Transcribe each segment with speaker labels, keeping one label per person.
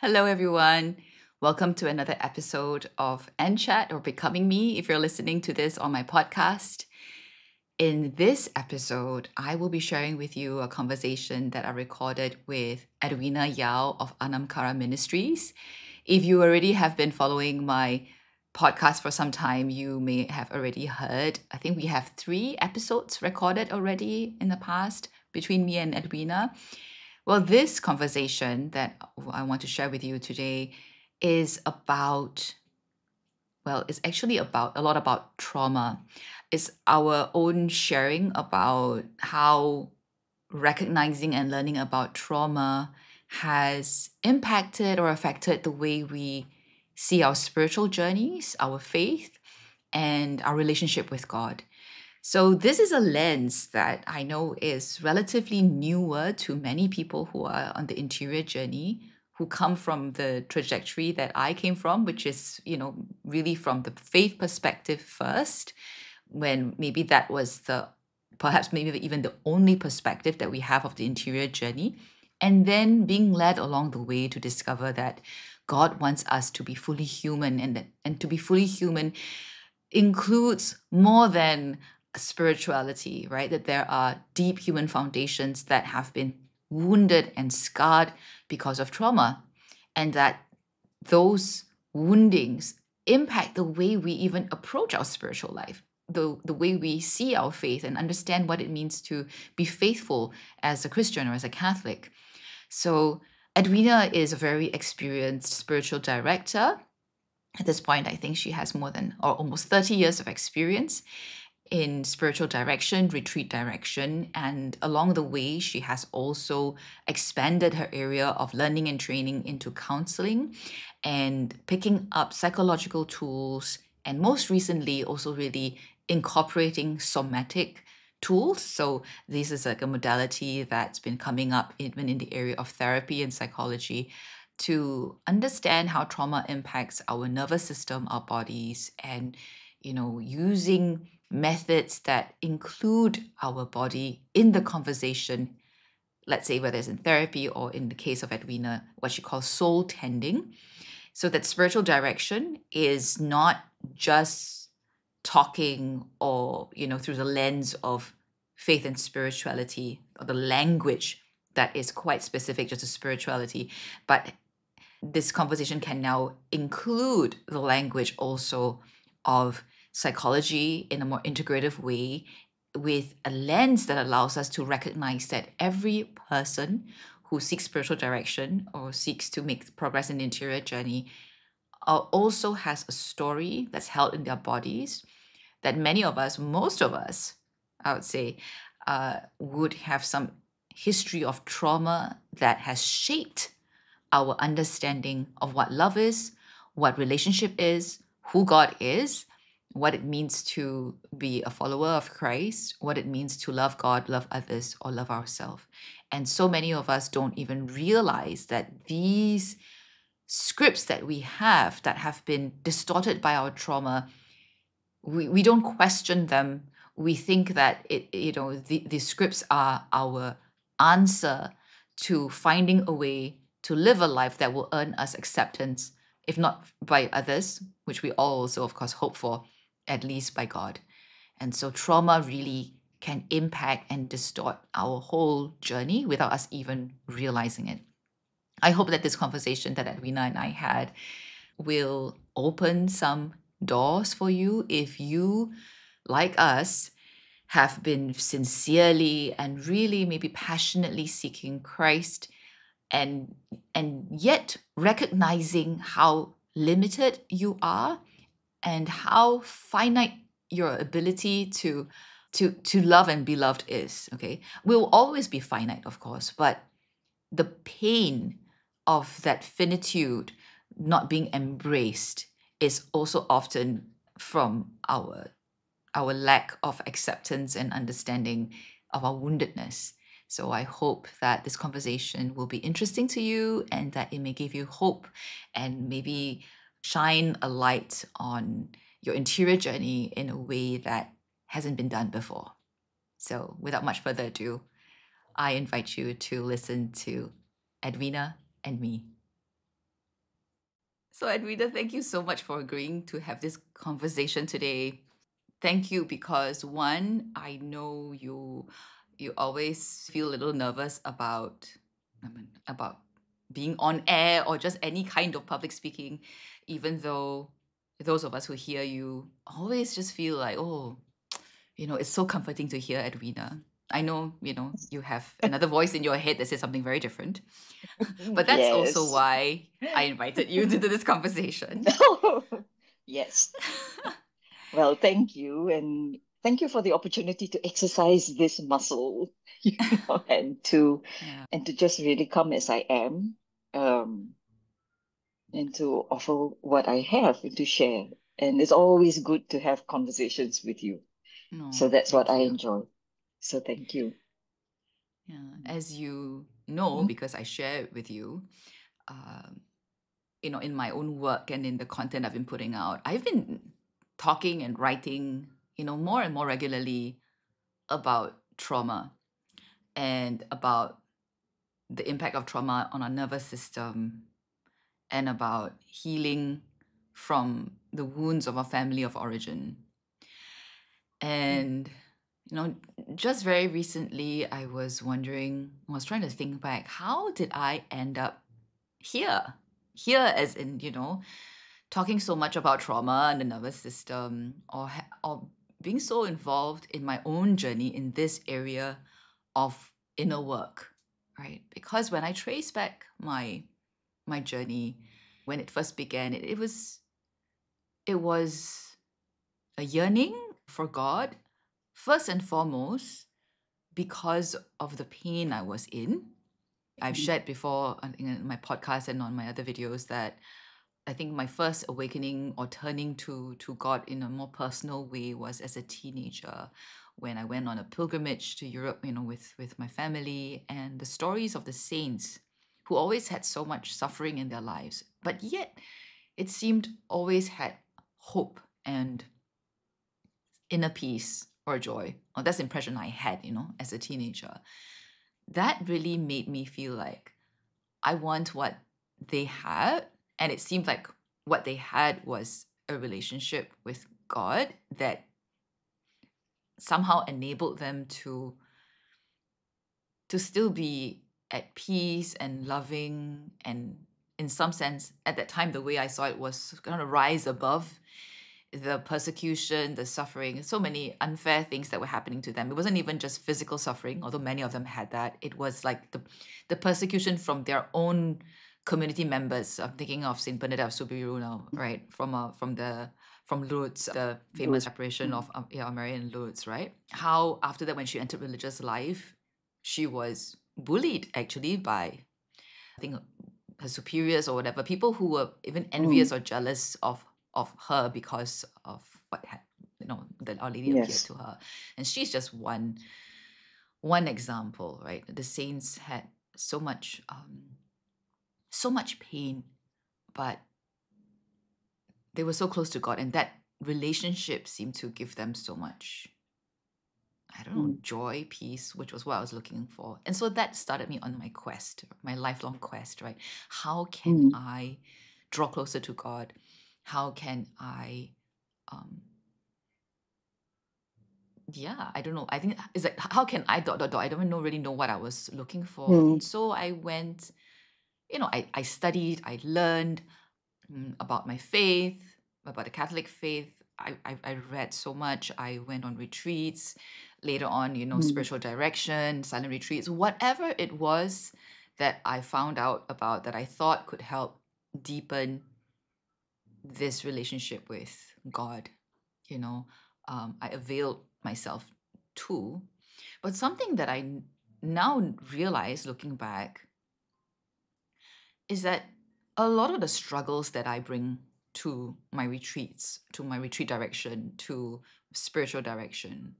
Speaker 1: Hello, everyone. Welcome to another episode of Chat or Becoming Me if you're listening to this on my podcast. In this episode, I will be sharing with you a conversation that I recorded with Edwina Yeow of Anam Cara Ministries. If you already have been following my podcast for some time, you may have already heard. I think we have 3 episodes recorded already in the past between me and Edwina. Well, this conversation that I want to share with you today is about, well, it's actually about a lot about trauma. It's our own sharing about how recognizing and learning about trauma has impacted or affected the way we see our spiritual journeys, our faith, and our relationship with God. So, this is a lens that I know is relatively newer to many people who are on the interior journey, who come from the trajectory that I came from, which is, really from the faith perspective first, when maybe that was perhaps maybe even the only perspective that we have of the interior journey. And then being led along the way to discover that God wants us to be fully human, and to be fully human includes more than spirituality, right? That there are deep human foundations that have been wounded and scarred because of trauma, and that those woundings impact the way we even approach our spiritual life, the way we see our faith and understand what it means to be faithful as a Christian or as a Catholic. So, Edwina is a very experienced spiritual director. At this point, I think she has more than or almost 30 years of experience in spiritual direction, retreat direction, and along the way, she has also expanded her area of learning and training into counseling and picking up psychological tools, and most recently, also really incorporating somatic tools. So, this is like a modality that's been coming up even in the area of therapy and psychology to understand how trauma impacts our nervous system, our bodies, and using methods that include our body in the conversation. Let's say whether it's in therapy or in the case of Edwina, what she calls soul tending. So that spiritual direction is not just talking or, through the lens of faith and spirituality or the language that is quite specific just to spirituality, but this conversation can now include the language also of psychology in a more integrative way, with a lens that allows us to recognize that every person who seeks spiritual direction or seeks to make progress in the interior journey also has a story that's held in their bodies that many of us, most of us, I would say, would have some history of trauma that has shaped our understanding of what love is, what relationship is, who God is, what it means to be a follower of Christ, what it means to love God, love others, or love ourselves. And so many of us don't even realize that these scripts that we have that have been distorted by our trauma, we don't question them. We think that the scripts are our answer to finding a way to live a life that will earn us acceptance, if not by others, which we all also, of course, hope for, at least by God. And so trauma really can impact and distort our whole journey without us even realizing it. I hope that this conversation that Edwina and I had will open some doors for you if you, like us, have been sincerely and really maybe passionately seeking Christ, and yet recognizing how limited you are and how finite your ability to love and be loved is. Okay, we'll always be finite, of course, but the pain of that finitude not being embraced is also often from our lack of acceptance and understanding of our woundedness. So I hope that this conversation will be interesting to you and that it may give you hope and maybe shine a light on your interior journey in a way that hasn't been done before. So without much further ado, I invite you to listen to Edwina and me. So, Edwina, thank you so much for agreeing to have this conversation today. Thank you because one, I know you always feel a little nervous about about being on air or just any kind of public speaking, even though those of us who hear you always just feel like, oh, it's so comforting to hear Edwina. I know, you have another voice in your head that says something very different, but that's also
Speaker 2: Yes.
Speaker 1: why I invited you to this conversation.
Speaker 2: Yes. Well, thank you. And thank you for the opportunity to exercise this muscle,
Speaker 1: Yeah.
Speaker 2: and to just really come as I am, um, and to offer what I have and to share. And it's always good to have conversations with you.
Speaker 1: No,
Speaker 2: So that's what
Speaker 1: thank
Speaker 2: I
Speaker 1: you.
Speaker 2: enjoy. So thank you.
Speaker 1: Yeah. As you know,
Speaker 2: Mm,
Speaker 1: because I share it with you, um, in my own work and in the content I've been putting out, I've been talking and writing, more and more regularly about trauma and about the impact of trauma on our nervous system and about healing from the wounds of our family of origin.
Speaker 2: mm,
Speaker 1: And, you know, just very recently, I was trying to think back, how did I end up here? Here, as in, talking so much about trauma and the nervous system, or being so involved in my own journey in this area of inner work, right? Because when I trace back my journey, when it first began, it was a yearning for God, first and foremost, because of the pain I was in. I've
Speaker 2: mm,
Speaker 1: shared before in my podcast and on my other videos that I think my first awakening or turning to God in a more personal way was as a teenager when I went on a pilgrimage to Europe, with my family, and the stories of the saints who always had so much suffering in their lives, but yet it seemed always had hope and inner peace or joy. Or that's the impression I had, as a teenager. That really made me feel like I want what they had. And it seemed like what they had was a relationship with God that somehow enabled them to still be at peace and loving, and in some sense at that time the way I saw it was going to rise above the persecution, the suffering, so many unfair things that were happening to them. It wasn't even just physical suffering, although many of them had that. It was like the persecution from their own community members. I'm thinking of Saint Bernadette of Subiru now, right? From Lourdes, the famous
Speaker 2: good.
Speaker 1: apparition
Speaker 2: Mm,
Speaker 1: of Mary in Lourdes, right? How after that, when she entered religious life, she was bullied actually by, I think, her superiors or whatever, people who were even
Speaker 2: mm,
Speaker 1: envious or jealous of her because of what had, that Our Lady appeared
Speaker 2: yes.
Speaker 1: to her. And she's just one example, right? The saints had so much pain, but they were so close to God, and that relationship seemed to give them so much, I don't know,
Speaker 2: Mm,
Speaker 1: joy, peace, which was what I was looking for. And so that started me on my quest, my lifelong quest, right? How can
Speaker 2: mm,
Speaker 1: I draw closer to God? How can I, um, yeah, I don't know. I think it's like, how can I dot, dot, dot? I don't really know what I was looking for.
Speaker 2: mm,
Speaker 1: So I went, I studied, I learned about my faith, about the Catholic faith. I read so much. I went on retreats. Later on,
Speaker 2: mm,
Speaker 1: spiritual direction, silent retreats, whatever it was that I found out about that I thought could help deepen this relationship with God. You know, I availed myself to. But something that now realize looking back is that a lot of the struggles that I bring to my retreats, to my retreat direction, to spiritual direction,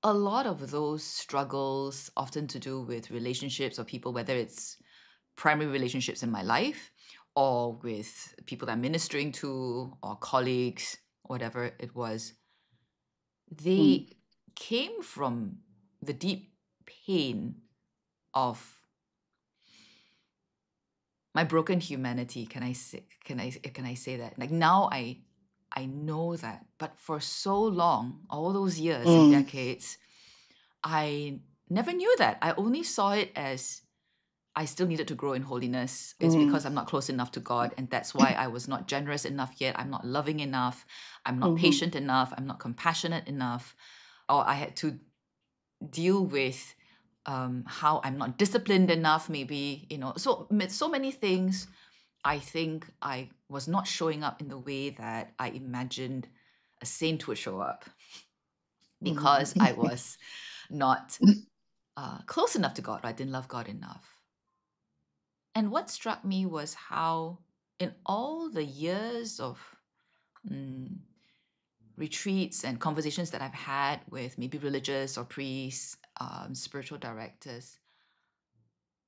Speaker 1: a lot of those struggles often to do with relationships or people, whether it's primary relationships in my life or with people that I'm ministering to or colleagues, whatever it was,
Speaker 2: mm,
Speaker 1: they came from the deep pain of my broken humanity. Can I say that? Like now I know that, but for so long, all those years and
Speaker 2: Mm,
Speaker 1: decades, I never knew that. I only saw it as I still needed to grow in holiness. It's
Speaker 2: mm,
Speaker 1: because I'm not close enough to God, and that's why I was not generous enough yet. I'm not loving enough. I'm not
Speaker 2: mhm,
Speaker 1: patient enough. I'm not compassionate enough. Or I had to deal with how I'm not disciplined enough, maybe, so many things. I think I was not showing up in the way that I imagined a saint would show up because I
Speaker 2: mhm.
Speaker 1: was not close enough to God. I didn't love God enough. And what struck me was how, in all the years of mm, retreats and conversations that I've had with maybe religious or priests, spiritual directors,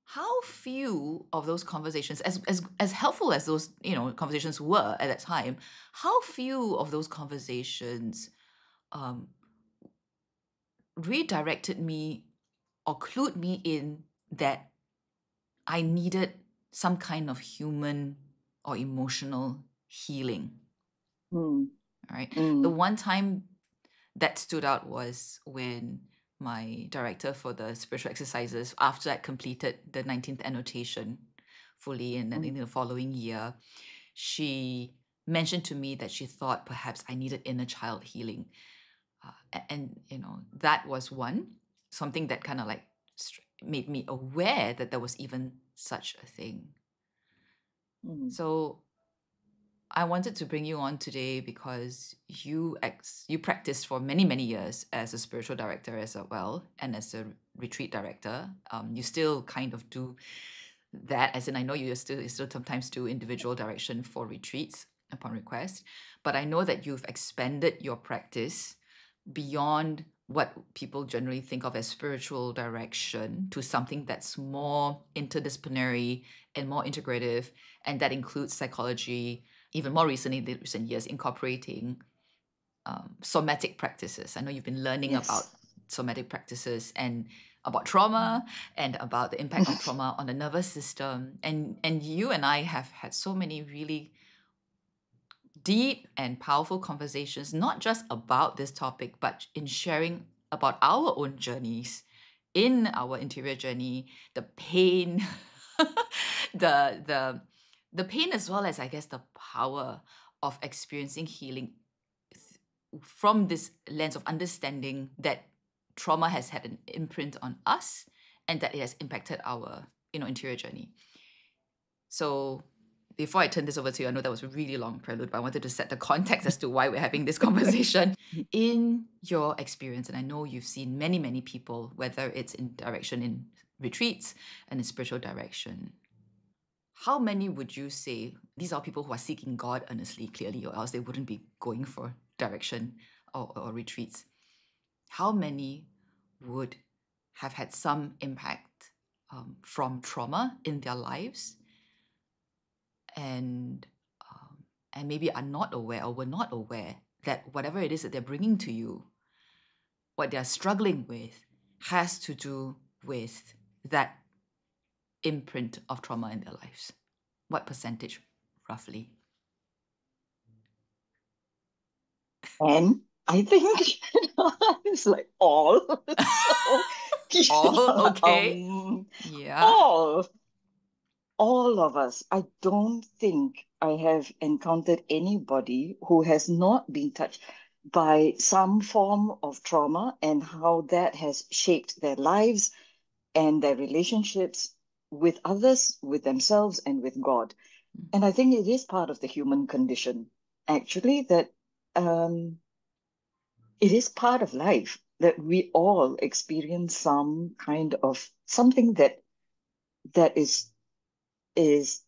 Speaker 1: how few of those conversations, as helpful as those conversations were at that time, how few of those conversations um, redirected me or clued me in that I needed some kind of human or emotional healing.
Speaker 2: Mm,
Speaker 1: All right. The
Speaker 2: mm,
Speaker 1: one time that stood out was when my director for the spiritual exercises, after I completed the 19th annotation fully, and then in
Speaker 2: mm,
Speaker 1: the following year, she mentioned to me that she thought perhaps I needed inner child healing. And, that was something that kind of like made me aware that there was even such a thing.
Speaker 2: mm,
Speaker 1: So I wanted to bring you on today because you practiced for many many years as a spiritual director as well, and as a retreat director. You still kind of do that, as in I know you still sometimes do individual direction for retreats upon request, but I know that you've expanded your practice beyond what people generally think of as spiritual direction to something that's more interdisciplinary and more integrative, and that includes psychology, even more recently in the recent years, incorporating somatic practices. I know you've been learning about
Speaker 2: yes.
Speaker 1: somatic practices and about trauma and about the impact of trauma on the nervous system. And you and I have had so many really deep and powerful conversations, not just about this topic, but in sharing about our own journeys in our interior journey, the pain, the the the pain, as well as, I guess, the power of experiencing healing from this lens of understanding that trauma has had an imprint on us and that it has impacted our interior journey. So before I turn this over to you, I know that was a really long prelude, but I wanted to set the context as to why we're having this conversation. In your experience, and I know you've seen many, many people, whether it's in direction in retreats and in spiritual direction, how many would you say these are people who are seeking God earnestly, clearly, or else they wouldn't be going for direction or retreats? How many would have had some impact from trauma in their lives, and and maybe are not aware or were not aware that whatever it is that they're bringing to you, what they're struggling with, has to do with that imprint of trauma in their lives? What percentage, roughly?
Speaker 2: And I think it's like all. So,
Speaker 1: All
Speaker 2: yeah,
Speaker 1: okay? Yeah.
Speaker 2: all. All of us. I don't think I have encountered anybody who has not been touched by some form of trauma and how that has shaped their lives and their relationships with others, with themselves, and with God. And I think it is part of the human condition, actually, that um, it is part of life that we all experience some kind of something that is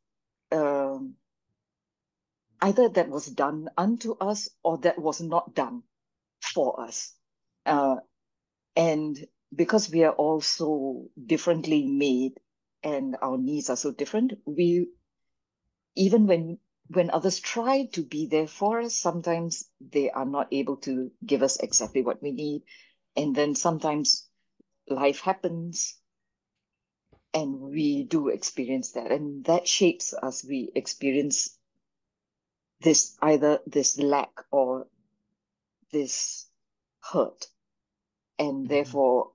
Speaker 2: um, either that was done unto us or that was not done for us. Uh, and because we are all so differently made and our needs are so different, we even when others try to be there for us, sometimes they are not able to give us exactly what we need. And then sometimes life happens And we do experience that. And that shapes us. We experience this, either this lack or this hurt. And therefore,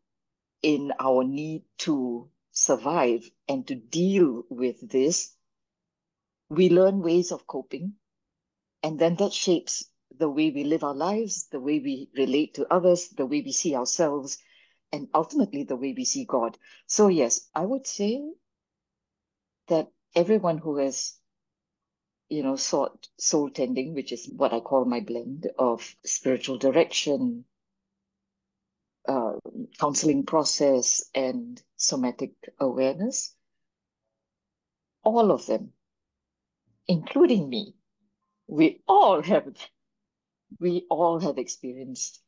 Speaker 2: in our need to survive and to deal with this, we learn ways of coping. And then that shapes the way we live our lives, the way we relate to others, the way we see ourselves, and ultimately the way we see God. So yes, I would say that everyone who has, sought soul tending, which is what I call my blend of spiritual direction, uh, counseling process, and somatic awareness, all of them, including me, we all have experienced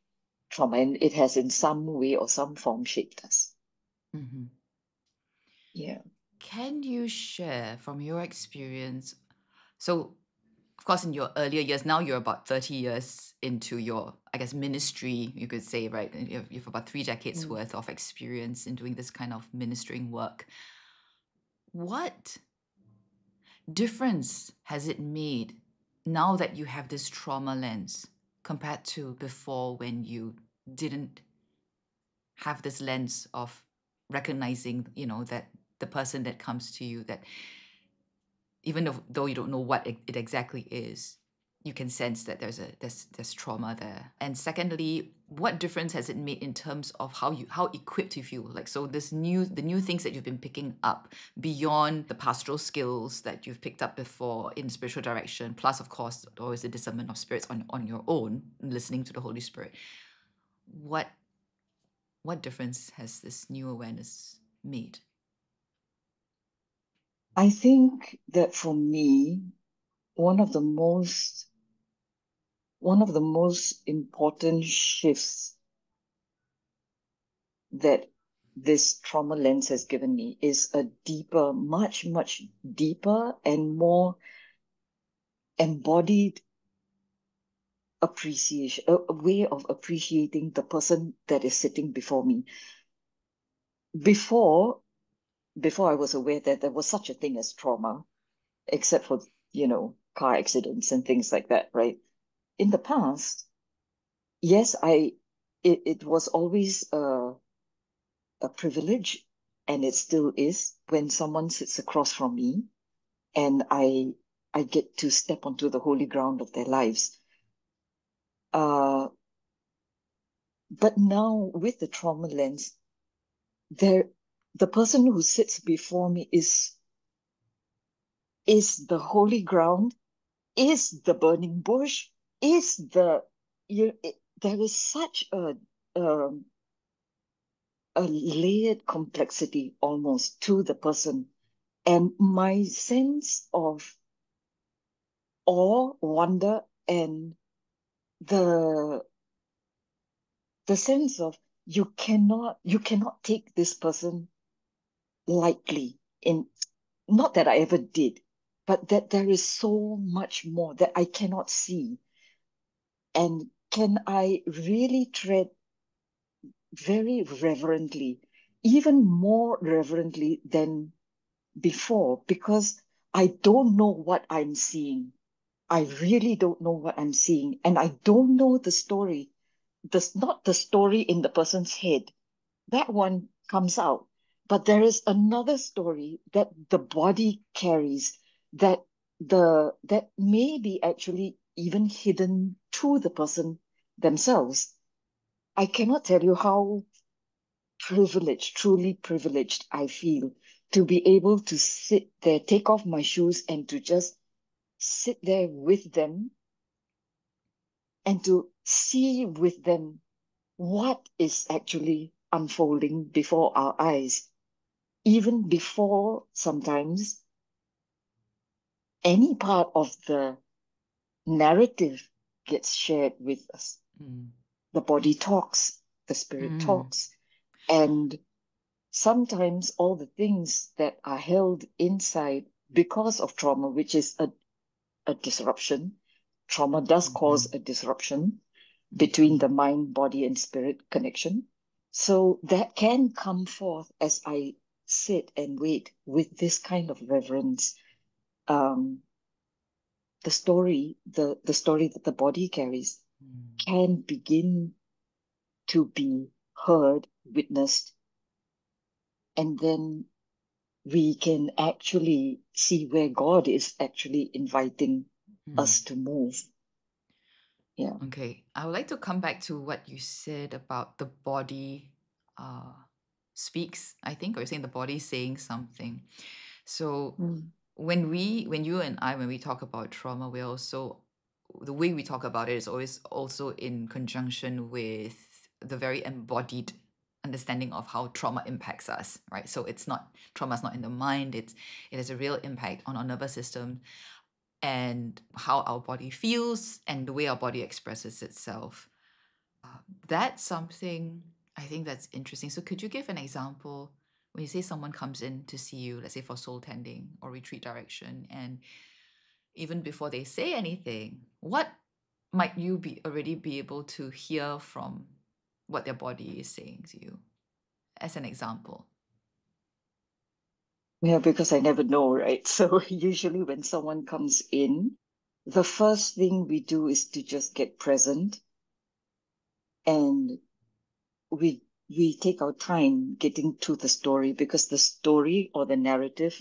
Speaker 2: trauma, and it has in some way or some form shaped us.
Speaker 1: Mm-hmm.
Speaker 2: Yeah.
Speaker 1: Can you share from your experience? So, of course, in your earlier years, now you're about 30 years into your, I guess, ministry, you could say, right? And you've about 3 decades
Speaker 2: Mm.
Speaker 1: worth of experience in doing this kind of ministering work. What difference has it made now that you have this trauma lens compared to before when you didn't have this lens of recognizing, that the person that comes to you, that even though you don't know what it exactly is, you can sense that there's trauma there. And secondly, what difference has it made in terms of how equipped you feel? Like, so the new things that you've been picking up beyond the pastoral skills that you've picked up before in spiritual direction, plus of course always the discernment of spirits on your own, listening to the Holy Spirit. What difference has this new awareness made?
Speaker 2: I think that for me, one of the most important shifts that this trauma lens has given me is a deeper, much, much deeper and more embodied appreciation, a way of appreciating the person that is sitting before me. Before, before I was aware that there was such a thing as trauma, except for, car accidents and things like that, right? In the past, yes, it was always a privilege, and it still is, when someone sits across from me and I get to step onto the holy ground of their lives. Uh, but now with the trauma lens, there the person who sits before me is the holy ground, is the burning bush, is there is such um, a layered complexity almost to the person. And my sense of awe, wonder, and the the sense of you cannot take this person lightly, in not that I ever did, but that there is so much more that I cannot see. And can I really tread very reverently, even more reverently than before, because I don't know what I'm seeing. I really don't know what I'm seeing. And I don't know the story. Not the story in the person's head. That one comes out. But there is another story that the body carries, that that may be actually even hidden to the person themselves. I cannot tell you how privileged, truly privileged I feel to be able to sit there, take off my shoes, and to just sit there with them and to see with them what is actually unfolding before our eyes, even before sometimes any part of the narrative gets shared with us.
Speaker 1: Mm.
Speaker 2: The body talks, the spirit
Speaker 1: Mm.
Speaker 2: talks, and sometimes all the things that are held inside because of trauma, which is a disruption. Trauma does
Speaker 1: Mm-hmm.
Speaker 2: cause a disruption between
Speaker 1: Mm-hmm.
Speaker 2: the mind, body, and spirit connection. So that can come forth as I sit and wait with this kind of reverence, the story that the body carries can begin to be heard, witnessed, and then we can actually see where God is actually inviting us to move. Yeah.
Speaker 1: Okay, I would like to come back to what you said about the body speaks, I think, or you're saying the body saying something. So
Speaker 2: Mm.
Speaker 1: when you and I, when we talk about trauma, we also, the way we talk about it is always also in conjunction with the very embodied understanding of how trauma impacts us, right? So it's not, trauma is not in the mind, it has a real impact on our nervous system and how our body feels and the way our body expresses itself. That's something I think that's interesting. So could you give an example when you say someone comes in to see you, let's say for soul tending or retreat direction, and even before they say anything, what might you be already be able to hear from what their body is saying to you, as an example?
Speaker 2: Yeah, because I never know, right? So usually when someone comes in, the first thing we do is to just get present, and we take our time getting to the story, because the story or the narrative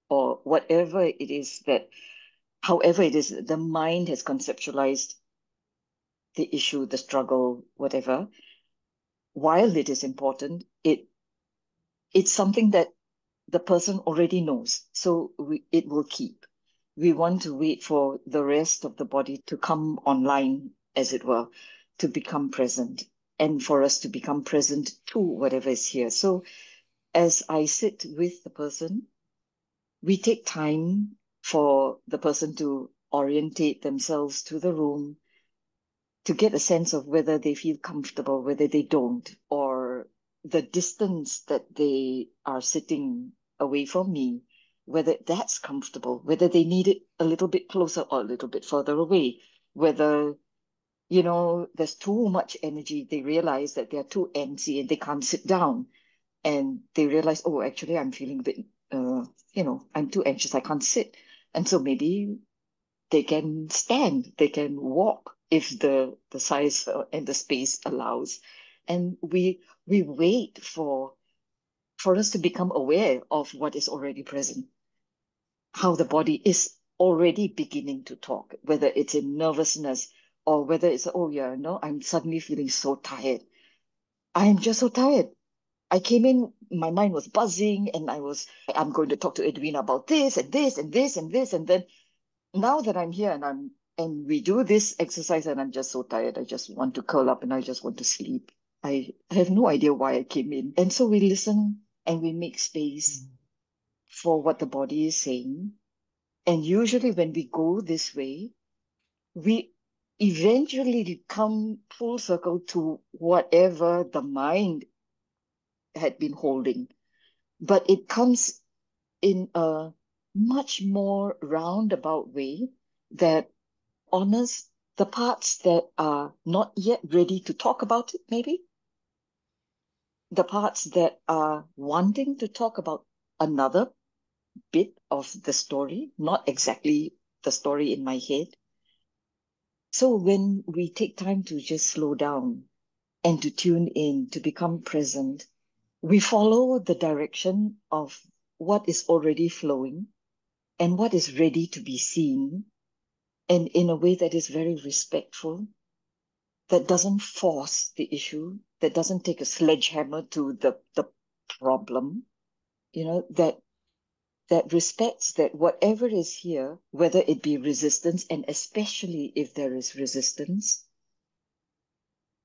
Speaker 2: or whatever it is that, however it is, the mind has conceptualized the issue, the struggle, whatever. While it is important, it's something that the person already knows, so it will keep. We want to wait for the rest of the body to come online, as it were, to become present, and for us to become present to whatever is here. So as I sit with the person, we take time for the person to orientate themselves to the room, to get a sense of whether they feel comfortable, whether they don't, or the distance that they are sitting away from me, whether that's comfortable, whether they need it a little bit closer or a little bit further away, whether, there's too much energy. They realize that they're too empty and they can't sit down. And they realize, oh, actually, I'm feeling a bit, I'm too anxious. I can't sit. And so maybe they can stand, they can walk if the size and the space allows. And we wait for us to become aware of what is already present, how the body is already beginning to talk, whether it's in nervousness or whether it's, oh yeah, no, I'm suddenly feeling so tired. I'm just so tired. I came in, my mind was buzzing, and I'm going to talk to Edwina about this and this and this and this. And then now that I'm here and we do this exercise, and I'm just so tired, I just want to curl up and I just want to sleep. I have no idea why I came in. And so we listen and we make space for what the body is saying. And usually when we go this way, we eventually come full circle to whatever the mind had been holding. But it comes in a much more roundabout way that honors the parts that are not yet ready to talk about it, maybe the parts that are wanting to talk about another bit of the story, not exactly the story in my head. So when we take time to just slow down and to tune in, to become present, we follow the direction of what is already flowing and what is ready to be seen, and in a way that is very respectful, that doesn't force the issue, that doesn't take a sledgehammer to the problem, that respects that whatever is here, whether it be resistance, and especially if there is resistance,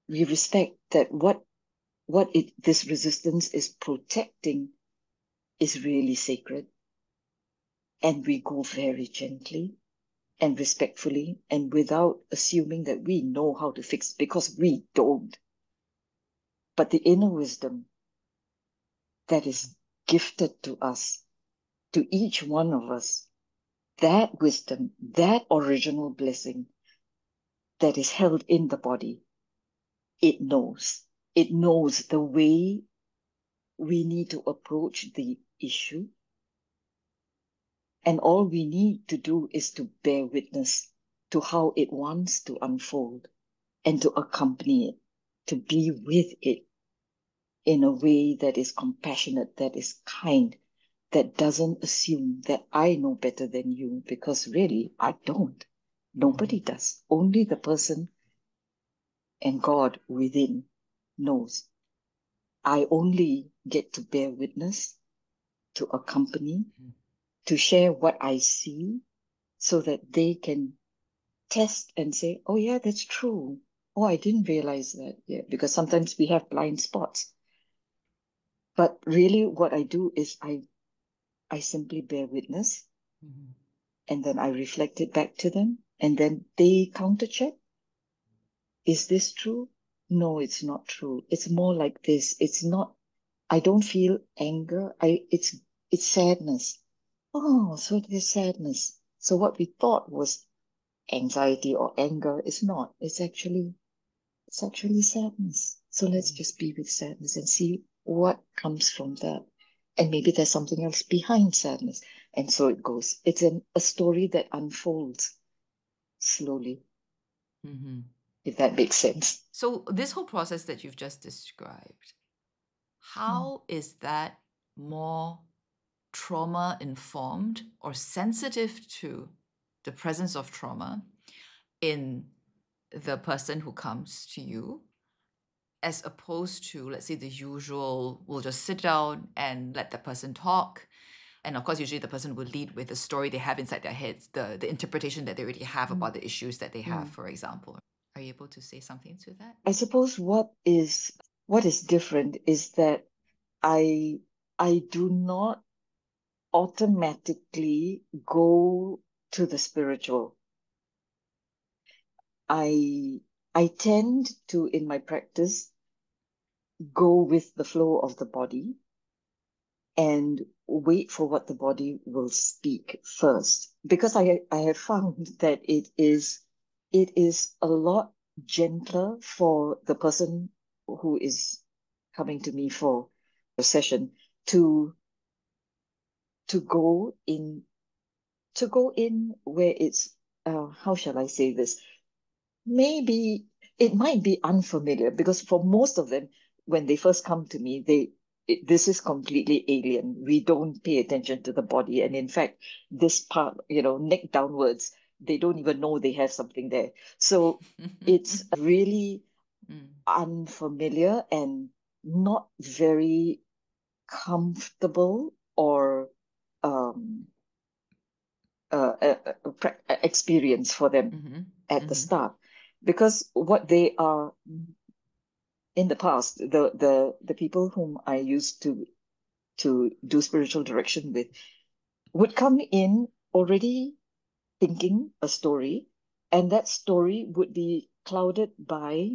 Speaker 2: we respect that this resistance is protecting is really sacred. And we go very gently and respectfully and without assuming that we know how to fix, because we don't. But the inner wisdom that is gifted to us, to each one of us, that wisdom, that original blessing that is held in the body, it knows. It knows the way we need to approach the issue. And all we need to do is to bear witness to how it wants to unfold and to accompany it, to be with it in a way that is compassionate, that is kind, that doesn't assume that I know better than you, because really, I don't. Nobody does. Only the person and God within knows. I only get to bear witness, to accompany, to share what I see so that they can test and say, oh, yeah, that's true. Oh, I didn't realize that. Yeah, because sometimes we have blind spots. But really, what I do is I simply bear witness and then I reflect it back to them. And then they counter check. Is this true? No, it's not true. It's more like this. It's not, I don't feel anger. It's sadness. Oh, so there's sadness. So what we thought was anxiety or anger is not. It's actually sadness. So let's just be with sadness and see what comes from that. And maybe there's something else behind sadness. And so it goes. It's a story that unfolds slowly, if that makes sense.
Speaker 1: So this whole process that you've just described, how is that more trauma informed or sensitive to the presence of trauma in the person who comes to you, as opposed to, let's say, the usual, we'll just sit down and let the person talk. And of course, usually the person will lead with the story they have inside their heads, the interpretation that they already have about the issues that they have, for example. Are you able to say something to that?
Speaker 2: I suppose what is different is that I do not automatically go to the spiritual. I tend to, in my practice, go with the flow of the body and wait for what the body will speak first. Because I have found that it is a lot gentler for the person who is coming to me for a session to go in where it's how shall I say this? Maybe it might be unfamiliar, because for most of them, when they first come to me, this is completely alien. We don't pay attention to the body. And in fact, this part, neck downwards, they don't even know they have something there. So it's really unfamiliar and not very comfortable or um, experience for them at the start, because what they are in the past, the people whom I used to do spiritual direction with would come in already thinking a story, and that story would be clouded by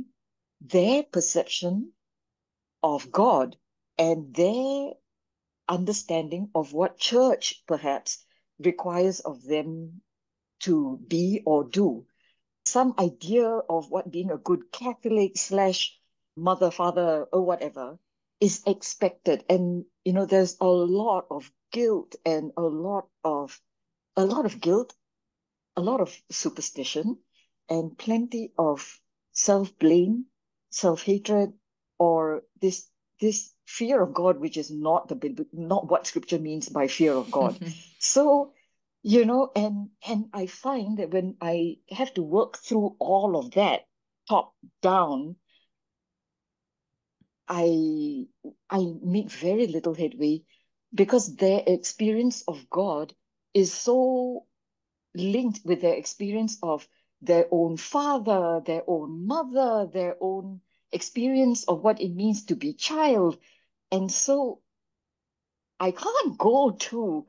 Speaker 2: their perception of God and their understanding of what church perhaps requires of them to be or do. Some idea of what being a good Catholic / mother, father, or whatever is expected. And, there's a lot of guilt and a lot of guilt, a lot of superstition, and plenty of self-blame, self-hatred, or this fear of God, which is not not what scripture means by fear of God. So, and I find that when I have to work through all of that top down, I make very little headway, because their experience of God is so linked with their experience of their own father, their own mother, their own experience of what it means to be child. And so I can't go to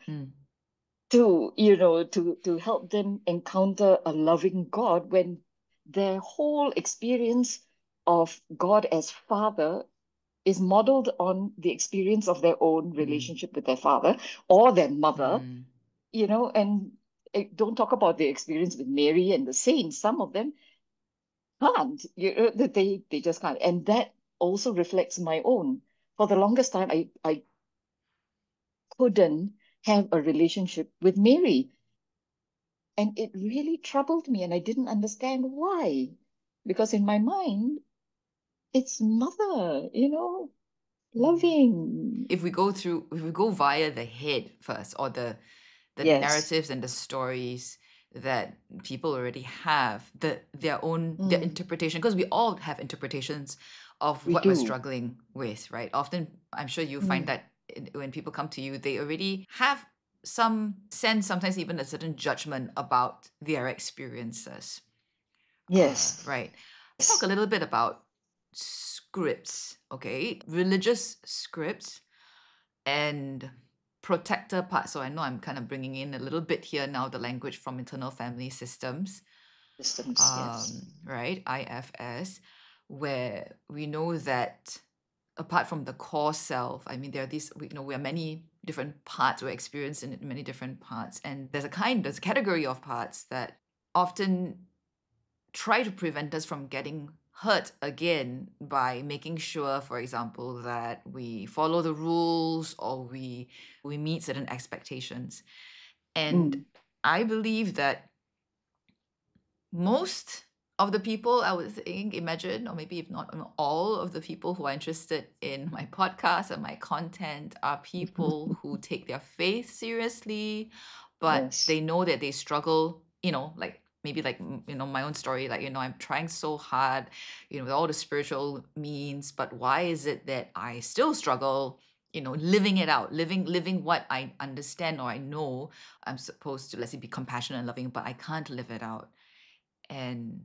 Speaker 2: help them encounter a loving God when their whole experience of God as father is modeled on the experience of their own relationship with their father or their mother, and don't talk about the experience with Mary and the saints. Some of them can't, that they just can't. And that also reflects my own. For the longest time, I couldn't have a relationship with Mary. And it really troubled me, and I didn't understand why. Because in my mind, it's mother, loving.
Speaker 1: If we go via the head first, or the
Speaker 2: Yes.
Speaker 1: narratives and the stories that people already have, their
Speaker 2: Mm,
Speaker 1: interpretation, because we all have interpretations of
Speaker 2: we
Speaker 1: what we're
Speaker 2: do.
Speaker 1: struggling with, right? Often, I'm sure you find
Speaker 2: Mm,
Speaker 1: that when people come to you, they already have some sense, sometimes even a certain judgment about their experiences.
Speaker 2: yes.
Speaker 1: Right. Let's talk a little bit about scripts, okay? Religious scripts and protector part. So I know I'm kind of bringing in a little bit here now the language from internal family systems,
Speaker 2: Systems, yes.
Speaker 1: right? IFS, where we know that apart from the core self, I mean, there are these, we are many different parts, we're experienced in many different parts. And there's a category of parts that often try to prevent us from getting hurt again by making sure, for example, that we follow the rules or we meet certain expectations. And
Speaker 2: Mm,
Speaker 1: I believe that most of the people, I would think, imagine, or maybe if not all of the people who are interested in my podcast and my content are people who take their faith seriously, but
Speaker 2: yes.
Speaker 1: they know that they struggle, like maybe like, my own story, like, I'm trying so hard, with all the spiritual means, but why is it that I still struggle, living it out, living what I understand or I know I'm supposed to, let's say, be compassionate and loving, but I can't live it out. And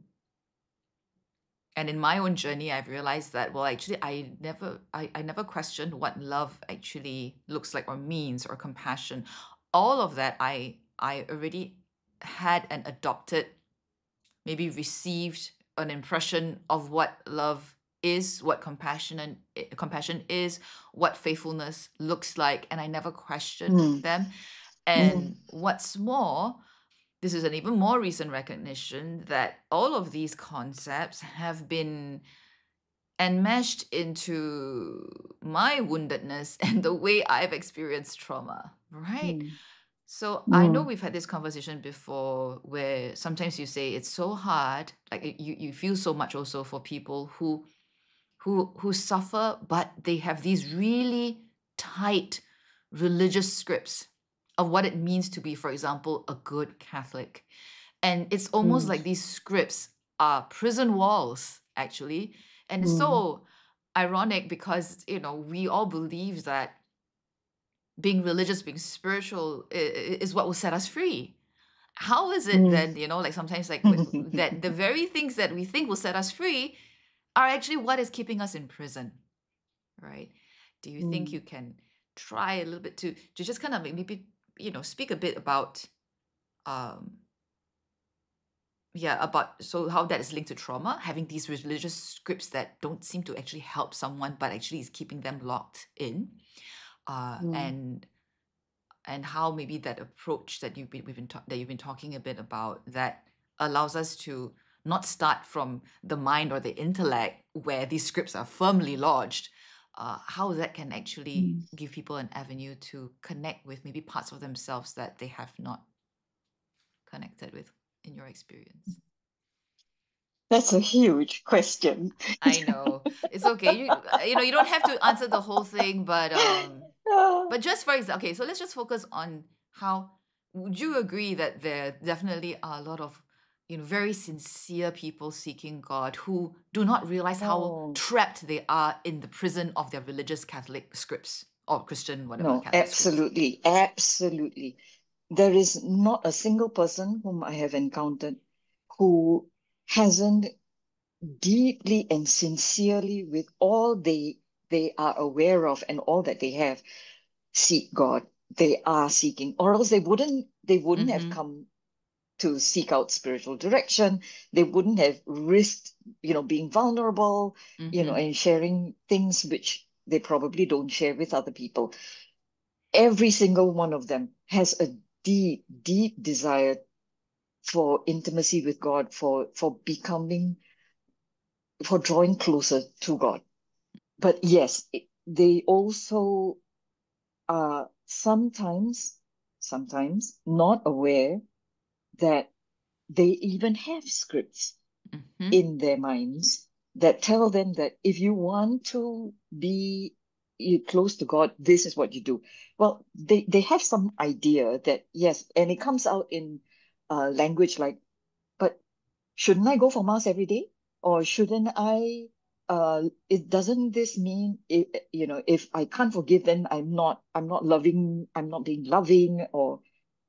Speaker 1: in my own journey, I've realized that, well, actually, I never questioned what love actually looks like or means, or compassion. All of that I already had and adopted, maybe received an impression of what love is, what compassion is, what faithfulness looks like, and I never questioned
Speaker 2: Mm,
Speaker 1: them.
Speaker 2: mm,
Speaker 1: And what's more, this is an even more recent recognition that all of these concepts have been enmeshed into my woundedness and the way I've experienced trauma, right?
Speaker 2: mm,
Speaker 1: So I know
Speaker 2: mm,
Speaker 1: we've had this conversation before where sometimes you say it's so hard, like you feel so much also for people who suffer, but they have these really tight religious scripts of what it means to be, for example, a good Catholic. And it's almost
Speaker 2: mm,
Speaker 1: like these scripts are prison walls, actually. And it's
Speaker 2: mm,
Speaker 1: so ironic because, we all believe that being religious, being spiritual is what will set us free. How is it
Speaker 2: mm.
Speaker 1: then, like sometimes like that the very things that we think will set us free are actually what is keeping us in prison, right? Do you think
Speaker 2: Mm.
Speaker 1: you can try a little bit to just kind of maybe, speak a bit about um yeah, about so how that is linked to trauma, having these religious scripts that don't seem to actually help someone but actually is keeping them locked in,
Speaker 2: Mm.
Speaker 1: and how maybe that approach that that you've been talking a bit about, that allows us to not start from the mind or the intellect where these scripts are firmly lodged, how that can actually
Speaker 2: Mm.
Speaker 1: give people an avenue to connect with maybe parts of themselves that they have not connected with in your experience.
Speaker 2: That's a huge question.
Speaker 1: I know. It's okay. You don't have to answer the whole thing,
Speaker 2: Ah,
Speaker 1: but just for example, okay, so let's just focus on how would you agree that there definitely are a lot of, very sincere people seeking God who do not realize how
Speaker 2: no,
Speaker 1: trapped they are in the prison of their religious Catholic scripts or Christian, whatever,
Speaker 2: no,
Speaker 1: Catholic scripts.
Speaker 2: absolutely, absolutely. There is not a single person whom I have encountered who hasn't deeply and sincerely, with all they are aware of and all that they have, seek God. They are seeking, or else they wouldn't have
Speaker 1: Mm-hmm.
Speaker 2: come to seek out spiritual direction. They wouldn't have risked, being vulnerable,
Speaker 1: Mm-hmm.
Speaker 2: and sharing things which they probably don't share with other people. Every single one of them has a deep, deep desire for intimacy with God, for becoming, for drawing closer to God. But yes, they also are sometimes not aware that they even have scripts in their minds that tell them that if you want to be close to God, this is what you do. Well, they have some idea that, yes, and it comes out in language like, but shouldn't I go for Mass every day? Or shouldn't I, it doesn't this mean, if I can't forgive, then I'm not loving, I'm not being loving, or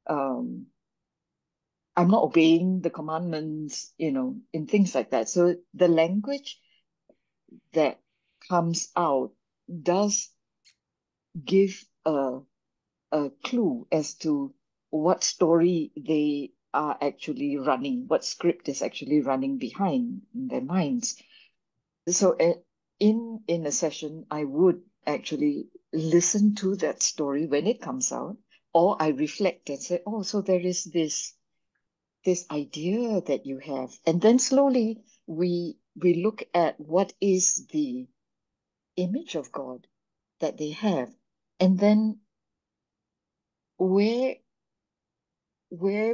Speaker 2: um, I'm not obeying the commandments, in things like that. So the language that comes out does give a clue as to what story they are actually running, what script is actually running behind in their minds. So in a session, I would actually listen to that story when it comes out, or I reflect and say, oh, so there is this idea that you have. And then slowly we look at what is the image of God that they have. And then where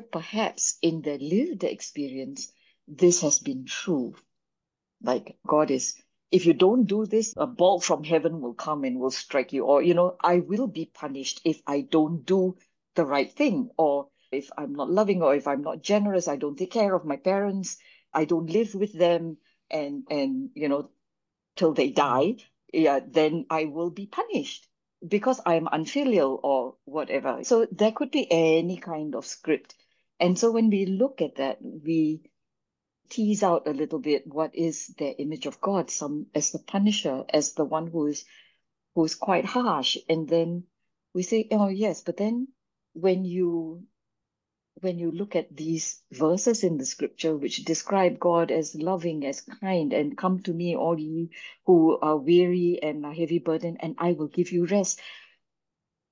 Speaker 2: perhaps in their lived experience this has been true. Like God is, if you don't do this, a bolt from heaven will come and will strike you. Or, I will be punished if I don't do the right thing. Or if I'm not loving, or if I'm not generous, I don't take care of my parents, I don't live with them, and till they die, yeah, then I will be punished because I'm unfilial or whatever. So there could be any kind of script. And so when we look at that, we tease out a little bit what is their image of God, some as the punisher, as the one who's quite harsh. And then we say, oh yes, but then when you look at these verses in the scripture which describe God as loving, as kind, and come to me, all ye who are weary and are heavy burdened, and I will give you rest.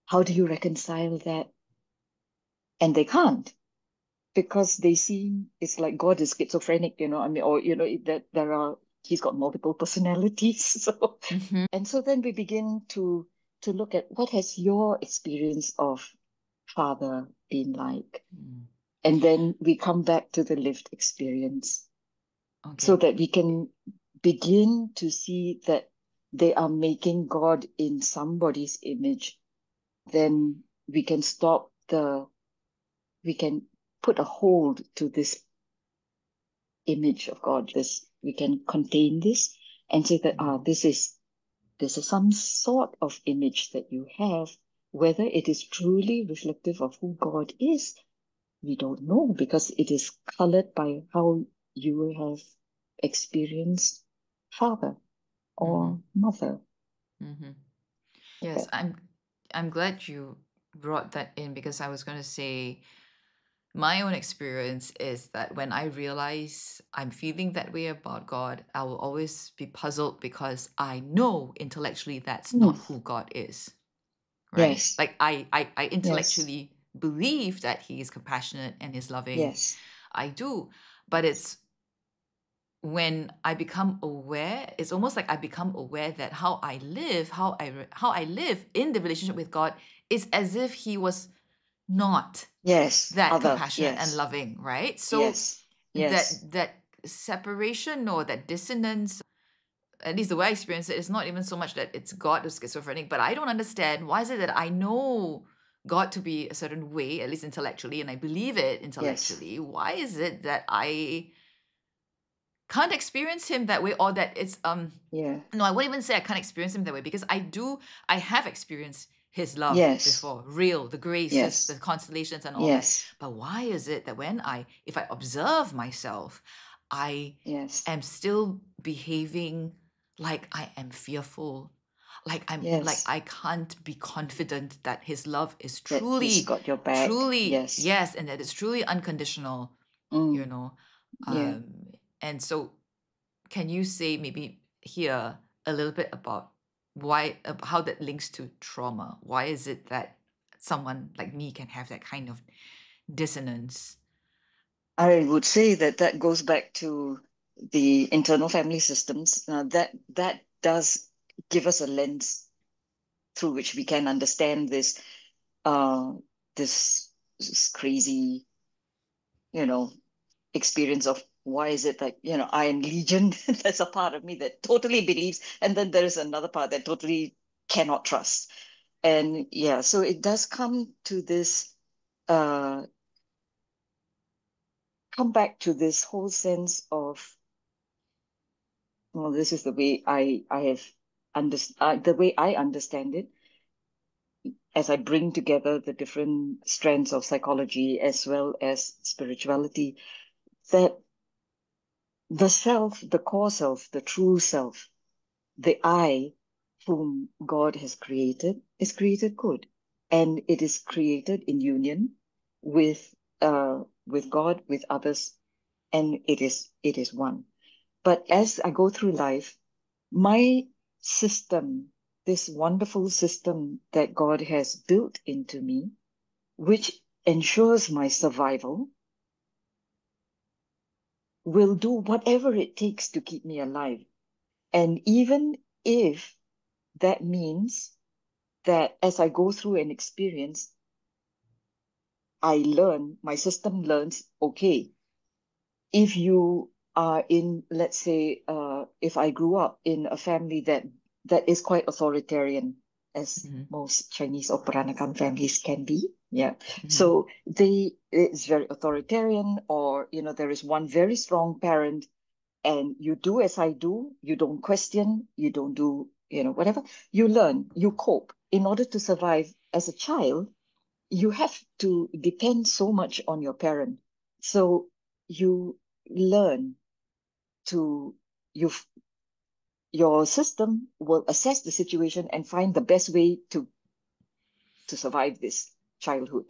Speaker 2: How do you reconcile that? And they can't, because they seem, it's like God is schizophrenic, I mean, or that he's got multiple personalities. So and so then we begin to look at what has your experience of Father been like. And then we come back to the lived experience, so
Speaker 1: Okay.
Speaker 2: that we can begin to see that they are making God in somebody's image. Then we can we can put a hold to this image of God. We can contain this and say that, this is some sort of image that you have. Whether it is truly reflective of who God is, we don't know, because it is colored by how you have experienced father or mother.
Speaker 1: Yes,
Speaker 2: That.
Speaker 1: I'm glad you brought that in, because I was going to say my own experience is that when I realize I'm feeling that way about God, I will always be puzzled because I know intellectually that's
Speaker 2: Mm.
Speaker 1: not who God is, right?
Speaker 2: Yes,
Speaker 1: Like I
Speaker 2: yes,
Speaker 1: intellectually believe that He is compassionate and is loving.
Speaker 2: yes,
Speaker 1: I do. But it's when I become aware, it's almost like I become aware that how I live, how I live in the relationship with God is as if He was not
Speaker 2: yes,
Speaker 1: that
Speaker 2: other,
Speaker 1: compassionate and
Speaker 2: yes,
Speaker 1: loving, right? So
Speaker 2: yes, yes,
Speaker 1: that separation or that dissonance, at least the way I experience it, is not even so much that it's God who's schizophrenic, but I don't understand why is it that I know God to be a certain way, at least intellectually, and I believe it
Speaker 2: yes,
Speaker 1: intellectually. Why is it that I can't experience him that way, or that it's
Speaker 2: yeah,
Speaker 1: no, I wouldn't even say I can't experience him that way, because I have experienced his love
Speaker 2: yes,
Speaker 1: before, real, the graces, the
Speaker 2: yes,
Speaker 1: constellations and all that.
Speaker 2: yes,
Speaker 1: But why is it that if I observe myself, I
Speaker 2: yes,
Speaker 1: am still behaving like I am fearful, like
Speaker 2: yes,
Speaker 1: I can't be confident that his love is
Speaker 2: that he's
Speaker 1: truly,
Speaker 2: got your back.
Speaker 1: truly,
Speaker 2: Yes.
Speaker 1: yes, and that it's truly unconditional, you
Speaker 2: Mm,
Speaker 1: know.
Speaker 2: yeah.
Speaker 1: And so can you say maybe here a little bit about why, how that links to trauma? Why is it that someone like me can have that kind of dissonance?
Speaker 2: I would say that goes back to the internal family systems. That does give us a lens through which we can understand this. this crazy, experience of why is it that, Iron Legion, there's a part of me that totally believes, and then there is another part that totally cannot trust. And yeah, so it does come to this, come back to this whole sense of, well, this is the way I have the way I understand it, as I bring together the different strands of psychology as well as spirituality, that the self, the core self, the true self, the I whom God has created is created good. And it is created in union with God, with others, and it is one. But as I go through life, my system, this wonderful system that God has built into me, which ensures my survival, will do whatever it takes to keep me alive. And even if that means that as I go through an experience, my system learns, okay, if you are in, let's say, if I grew up in a family that is quite authoritarian, as most Chinese or Peranakan families can be, yeah. So it's very authoritarian, or there is one very strong parent, and you do as I do, you don't question, you don't do, whatever. You learn, you cope. In order to survive as a child, you have to depend so much on your parent. So you learn to, you your system will assess the situation and find the best way to survive this childhood.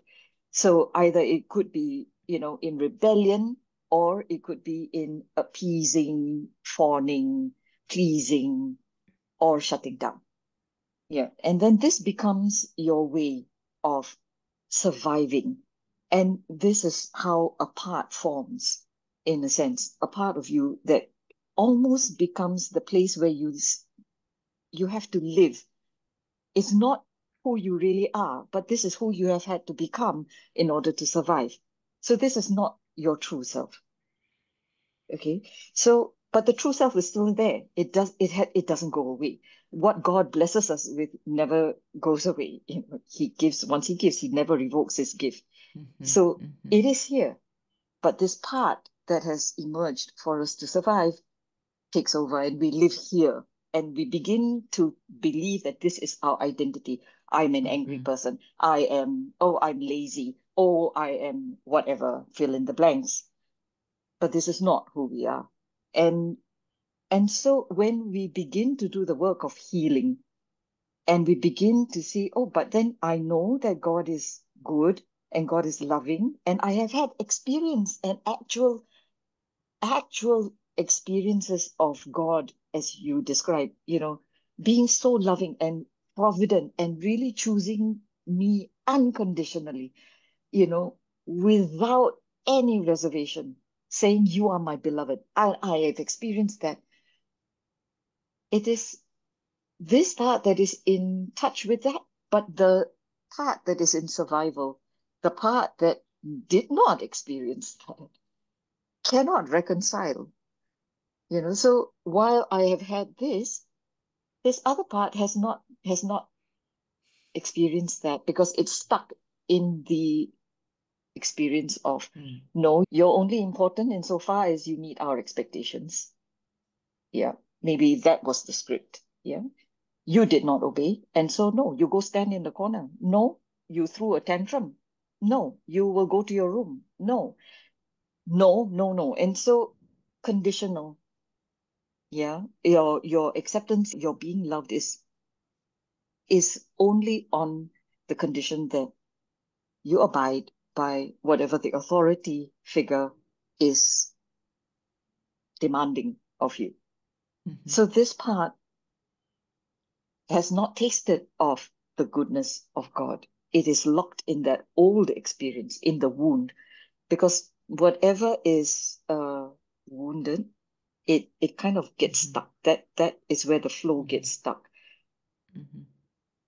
Speaker 2: So either it could be, in rebellion, or it could be in appeasing, fawning, pleasing, or shutting down. Yeah. And then this becomes your way of surviving. And this is how a part forms, in a sense, a part of you that almost becomes the place where you have to live. It's not who you really are, but this is who you have had to become in order to survive. So this is not your true self. Okay. So, but the true self is still there. It doesn't go away. What God blesses us with never goes away. He gives, once he gives, he never revokes his gift. So it is here. But this part that has emerged for us to survive takes over, and we live here, and we begin to believe that this is our identity. I'm an angry person. I'm lazy. Oh, I am whatever, fill in the blanks. But this is not who we are. And and so when we begin to do the work of healing, and we begin to see, oh, but then I know that God is good and God is loving, and I have had experience and actual experiences of God, as you described, being so loving and provident and really choosing me unconditionally, without any reservation, saying, you are my beloved. I have experienced that. It is this part that is in touch with that, but the part that is in survival, the part that did not experience that, cannot reconcile. So while I have had this other part has not experienced that, because it's stuck in the experience of, no, you're only important insofar as you meet our expectations. Yeah, maybe that was the script. Yeah, you did not obey, and so no, you go stand in the corner. No, you threw a tantrum. No, you will go to your room. No, no, no, no. And so conditional. Yeah, your acceptance, your being loved is only on the condition that you abide by whatever the authority figure is demanding of you. So this part has not tasted of the goodness of God. It is locked in that old experience, in the wound, because whatever is wounded, it kind of gets stuck. That is where the flow gets stuck.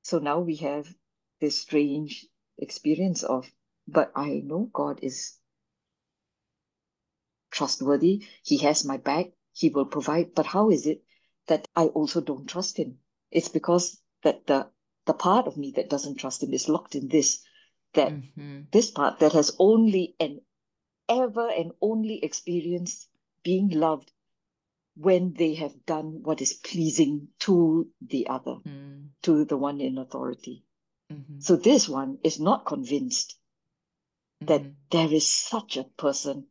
Speaker 2: So now we have this strange experience of, but I know God is trustworthy. He has my back. He will provide. But how is it that I also don't trust him? It's because that the part of me that doesn't trust him is locked in
Speaker 1: Mm-hmm.
Speaker 2: this part that has only and ever and only experienced being loved when they have done what is pleasing to the other,
Speaker 1: Mm-hmm.
Speaker 2: to the one in authority.
Speaker 1: Mm-hmm.
Speaker 2: So this one is not convinced that
Speaker 1: Mm-hmm.
Speaker 2: there is such a person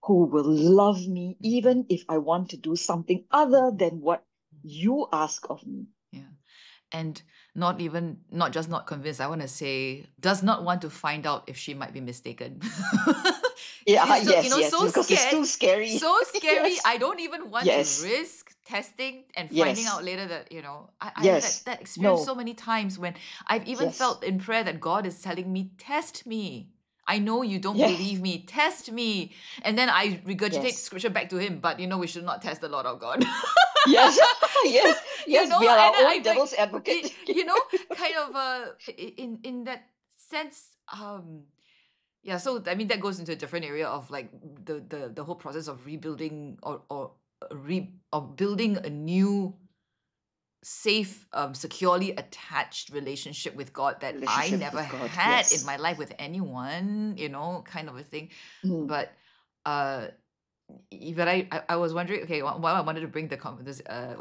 Speaker 2: who will love me even if I want to do something other than what you ask of me.
Speaker 1: Yeah. And not just not convinced, I want to say, does not want to find out if she might be mistaken.
Speaker 2: Yeah,
Speaker 1: She's so,
Speaker 2: yes, yes,
Speaker 1: so
Speaker 2: because it's
Speaker 1: scared,
Speaker 2: too scary.
Speaker 1: so scary.
Speaker 2: Yes,
Speaker 1: I don't even want to
Speaker 2: yes,
Speaker 1: risk testing and finding
Speaker 2: yes,
Speaker 1: out later that, I've had
Speaker 2: yes,
Speaker 1: that experience
Speaker 2: no,
Speaker 1: so many times when I've even
Speaker 2: yes,
Speaker 1: felt in prayer that God is telling me, test me. I know you don't
Speaker 2: yes,
Speaker 1: believe me. Test me. And then I regurgitate
Speaker 2: yes,
Speaker 1: scripture back to him. But we should not test the Lord of God.
Speaker 2: yes, yes, yes, we are
Speaker 1: And
Speaker 2: our own
Speaker 1: I'm like,
Speaker 2: devil's advocate.
Speaker 1: kind of in that sense, yeah. So I mean, that goes into a different area of like the whole process of rebuilding or building a new safe, securely attached relationship with God that I
Speaker 2: Relationship
Speaker 1: never
Speaker 2: with God,
Speaker 1: had in
Speaker 2: yes.
Speaker 1: my life with anyone, kind of a thing.
Speaker 2: Mm,
Speaker 1: But uh but I was wondering, okay, what I wanted to bring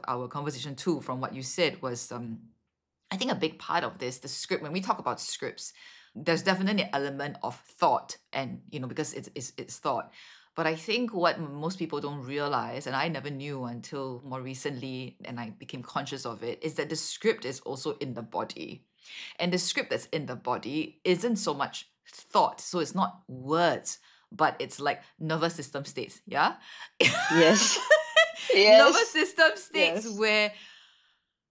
Speaker 1: our conversation to from what you said was, I think a big part of this, the script, when we talk about scripts, there's definitely an element of thought, and because it's thought. But I think what most people don't realize, and I never knew until more recently, and I became conscious of it, is that the script is also in the body. And the script that's in the body isn't so much thought. So it's not words, but it's like nervous system states. Yeah.
Speaker 2: yes,
Speaker 1: Nervous
Speaker 2: yes,
Speaker 1: system states
Speaker 2: yes,
Speaker 1: where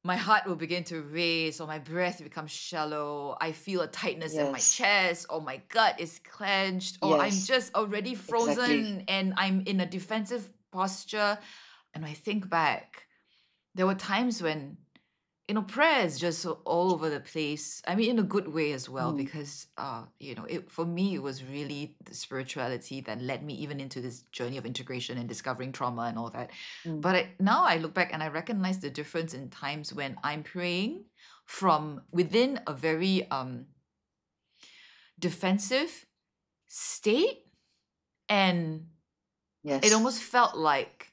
Speaker 1: my heart will begin to race, or my breath becomes shallow. I feel a tightness in my
Speaker 2: yes,
Speaker 1: chest, or my gut is clenched, or I'm
Speaker 2: yes,
Speaker 1: just already
Speaker 2: exactly.
Speaker 1: frozen and I'm in a defensive posture. And I think back, there were times when prayer is just so all over the place. I mean, in a good way as well,
Speaker 2: Mm,
Speaker 1: because for me, it was really the spirituality that led me even into this journey of integration and discovering trauma and all that.
Speaker 2: mm,
Speaker 1: But now I look back and I recognize the difference in times when I'm praying from within a very defensive state, and it
Speaker 2: yes,
Speaker 1: almost felt like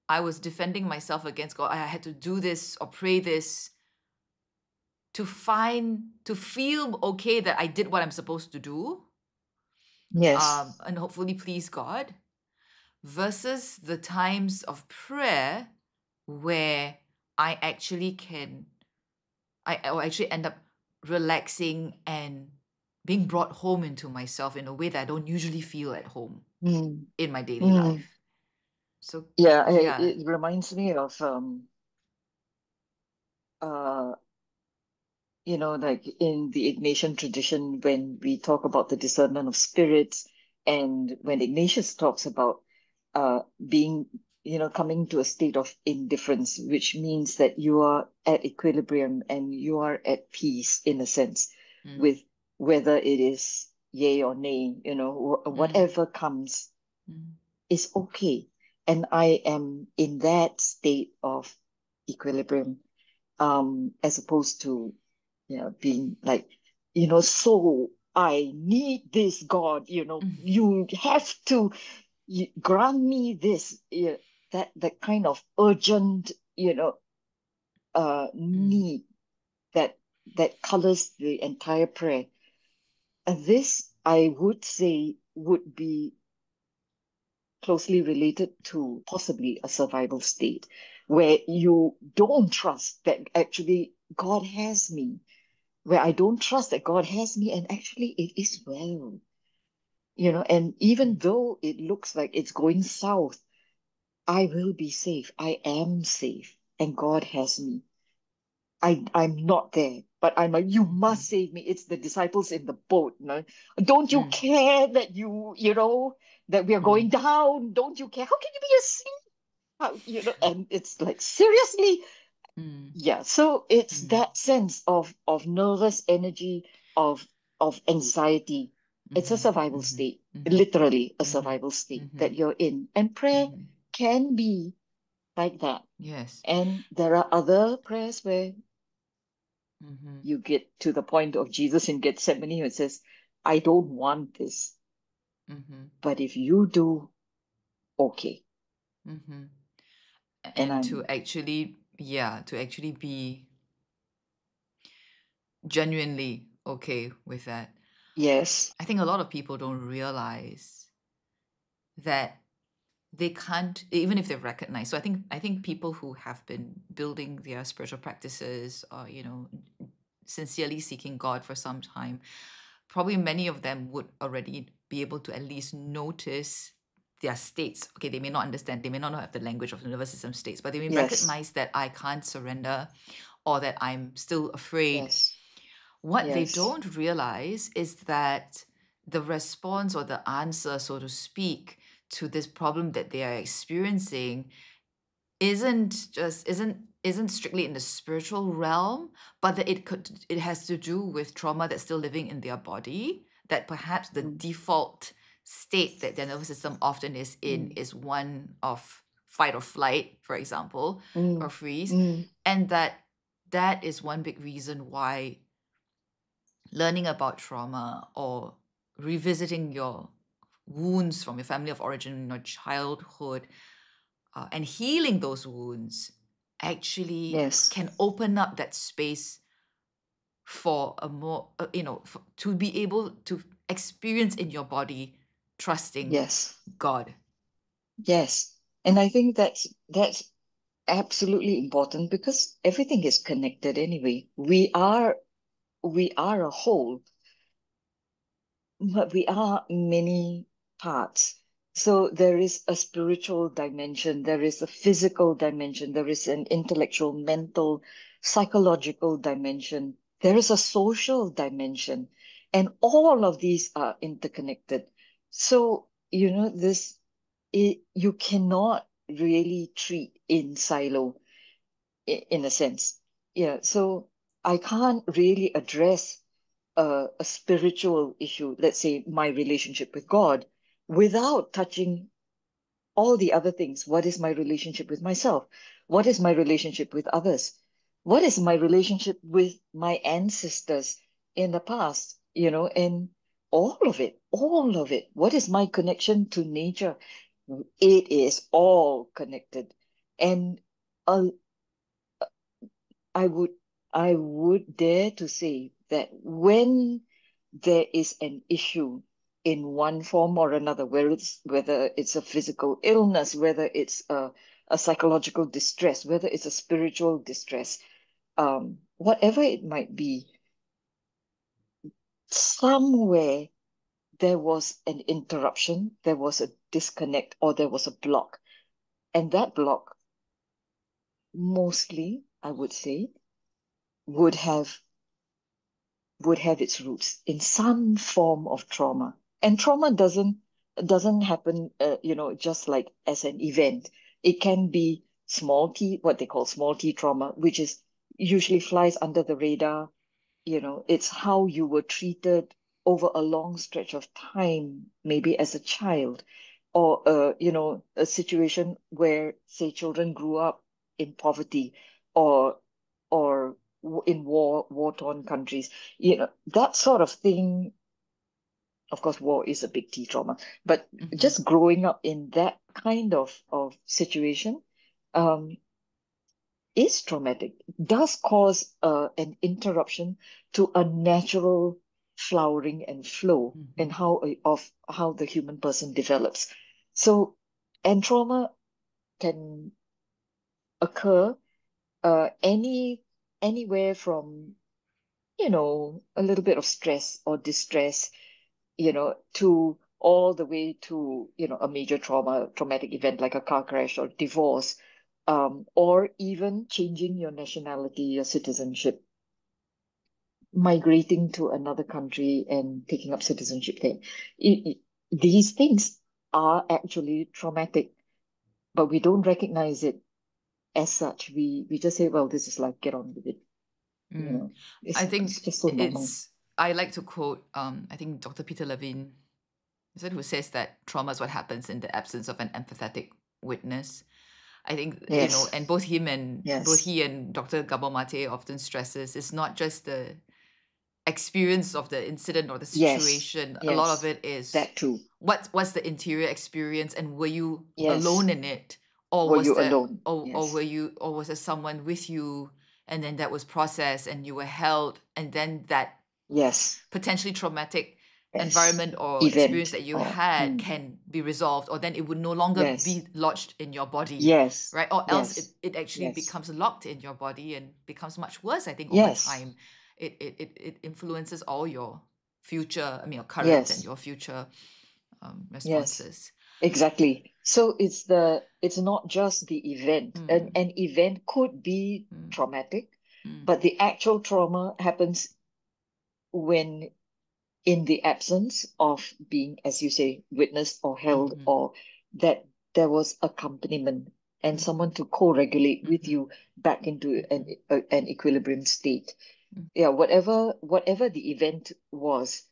Speaker 1: I was defending myself against God. I had to do this or pray this to feel okay that I did what I'm supposed to do,
Speaker 2: yes,
Speaker 1: and hopefully please God, versus the times of prayer where I actually I actually end up relaxing and being brought home into myself in a way that I don't usually feel at home
Speaker 2: mm,
Speaker 1: in my daily
Speaker 2: mm.
Speaker 1: life. So
Speaker 2: Yeah,
Speaker 1: yeah.
Speaker 2: it reminds me of uh like in the Ignatian tradition, when we talk about the discernment of spirits, and when Ignatius talks about being, coming to a state of indifference, which means that you are at equilibrium and you are at peace in a sense
Speaker 1: Mm,
Speaker 2: with whether it is yay or nay,
Speaker 1: mm,
Speaker 2: whatever comes
Speaker 1: mm,
Speaker 2: is okay. And I am in that state of equilibrium, as opposed to, being like, so I need this God,
Speaker 1: mm,
Speaker 2: you have to grant me this, that kind of urgent,
Speaker 1: mm,
Speaker 2: need that colors the entire prayer. And this, I would say, would be closely related to possibly a survival state where you don't trust that actually God has me, where I don't trust that God has me, and actually it is well, and even
Speaker 1: mm,
Speaker 2: though it looks like it's going south, I will be safe. I am safe, and God has me. I'm not there, but I'm like, you must
Speaker 1: mm,
Speaker 2: save me. It's the disciples in the boat. No? Don't you
Speaker 1: mm,
Speaker 2: care that that we are
Speaker 1: mm,
Speaker 2: going down? Don't you care? How can you be asleep? And it's like, seriously?
Speaker 1: mm,
Speaker 2: Yeah. So it's
Speaker 1: mm,
Speaker 2: that sense of nervous energy, of anxiety. It's a survival state, literally a survival state that you're in. And prayer can be like that.
Speaker 1: Yes.
Speaker 2: And there are other prayers where you get to the point of Jesus in Gethsemane who says, I don't want this, but if you do, okay. And
Speaker 1: And to actually, to actually be genuinely okay with that.
Speaker 2: yes,
Speaker 1: I think a lot of people don't realize that they can't, even if they recognize. So I think people who have been building their spiritual practices or sincerely seeking God for some time, probably many of them would already be able to at least notice their states. Okay, they may not understand, they may not have the language of the nervous system states, but they may
Speaker 2: yes,
Speaker 1: recognize that I can't surrender or that I'm still afraid.
Speaker 2: yes,
Speaker 1: What they
Speaker 2: yes,
Speaker 1: don't realize is that the response or the answer, so to speak, to this problem that they are experiencing isn't strictly in the spiritual realm, but that it has to do with trauma that's still living in their body, that perhaps the
Speaker 2: mm,
Speaker 1: default state that their nervous system often is in
Speaker 2: mm,
Speaker 1: is one of fight or flight, for example, or
Speaker 2: mm,
Speaker 1: freeze,
Speaker 2: mm,
Speaker 1: and that is one big reason why learning about trauma or revisiting your wounds from your family of origin in your childhood, and healing those wounds actually
Speaker 2: yes,
Speaker 1: can open up that space for a more, to be able to experience in your body trusting
Speaker 2: yes,
Speaker 1: God.
Speaker 2: yes. And I think that's absolutely important because everything is connected anyway. We are a whole, but we are many parts. So there is a spiritual dimension, there is a physical dimension, there is an intellectual, mental, psychological dimension, there is a social dimension, and all of these are interconnected. So, you cannot really treat in silo in a sense. Yeah, so I can't really address a spiritual issue, let's say my relationship with God, without touching all the other things. What is my relationship with myself? What is my relationship with others? What is my relationship with my ancestors in the past? And all of it, all of it. What is my connection to nature? It is all connected. And uh, I would I would dare to say that when there is an issue in one form or another, whether it's a physical illness, whether it's a psychological distress, whether it's a spiritual distress, whatever it might be, somewhere there was an interruption, there was a disconnect, or there was a block. And that block, mostly, I would say, would have would have its roots in some form of trauma. And trauma doesn't happen, just like as an event. It can be small t, what they call small t trauma, which is usually flies under the radar. It's how you were treated over a long stretch of time, maybe as a child, or a situation where, say, children grew up in poverty, or in war-torn countries. That sort of thing. Of course, war is a big T trauma, but just growing up in that kind of situation, um, is traumatic, does cause an interruption to a natural flowering and flow and how the human person develops. So, and trauma can occur anywhere from, a little bit of stress or distress, to all the way to, a major traumatic event like a car crash or divorce, or even changing your nationality, your citizenship, migrating to another country and taking up citizenship there. These things are actually traumatic, but we don't recognize it as such. We just say, well, this is life, get on with it.
Speaker 1: Mm. I
Speaker 2: It's
Speaker 1: think
Speaker 2: just so normal.
Speaker 1: I like to quote, I think Dr. Peter Levine, who says that trauma is what happens in the absence of an empathetic witness. I think,
Speaker 2: Yes.
Speaker 1: and both
Speaker 2: Yes.
Speaker 1: he and Dr. Gabor Mate often stresses it's not just the experience of the incident or the
Speaker 2: Yes.
Speaker 1: situation. A lot of
Speaker 2: Yes.
Speaker 1: it is
Speaker 2: That too.
Speaker 1: what's the interior experience, and were you alone
Speaker 2: Yes.
Speaker 1: in it, or
Speaker 2: Were
Speaker 1: was
Speaker 2: you
Speaker 1: there,
Speaker 2: alone? Yes.
Speaker 1: or was there someone with you, and then that was processed and you were held, and then that
Speaker 2: Yes.
Speaker 1: potentially traumatic
Speaker 2: Yes.
Speaker 1: environment or experience
Speaker 2: Event
Speaker 1: that you
Speaker 2: or
Speaker 1: had can be resolved, or then it would no longer
Speaker 2: yes.
Speaker 1: be lodged in your body,
Speaker 2: Yes.
Speaker 1: right? Or else
Speaker 2: Yes.
Speaker 1: it actually
Speaker 2: Yes.
Speaker 1: becomes locked in your body and becomes much worse. I think over
Speaker 2: Yes.
Speaker 1: time it influences all your future, I mean your current and
Speaker 2: Yes.
Speaker 1: your future
Speaker 2: Yes.
Speaker 1: responses.
Speaker 2: Exactly. So it's not just the event.
Speaker 1: Mm,
Speaker 2: An event could be
Speaker 1: mm,
Speaker 2: traumatic,
Speaker 1: mm,
Speaker 2: but the actual trauma happens when in the absence of being, as you say, witnessed or held,
Speaker 1: mhm,
Speaker 2: or that there was accompaniment and
Speaker 1: mhm,
Speaker 2: someone to co-regulate with
Speaker 1: mhm,
Speaker 2: you back into
Speaker 1: mhm,
Speaker 2: an equilibrium state.
Speaker 1: mm,
Speaker 2: Yeah, whatever the event was,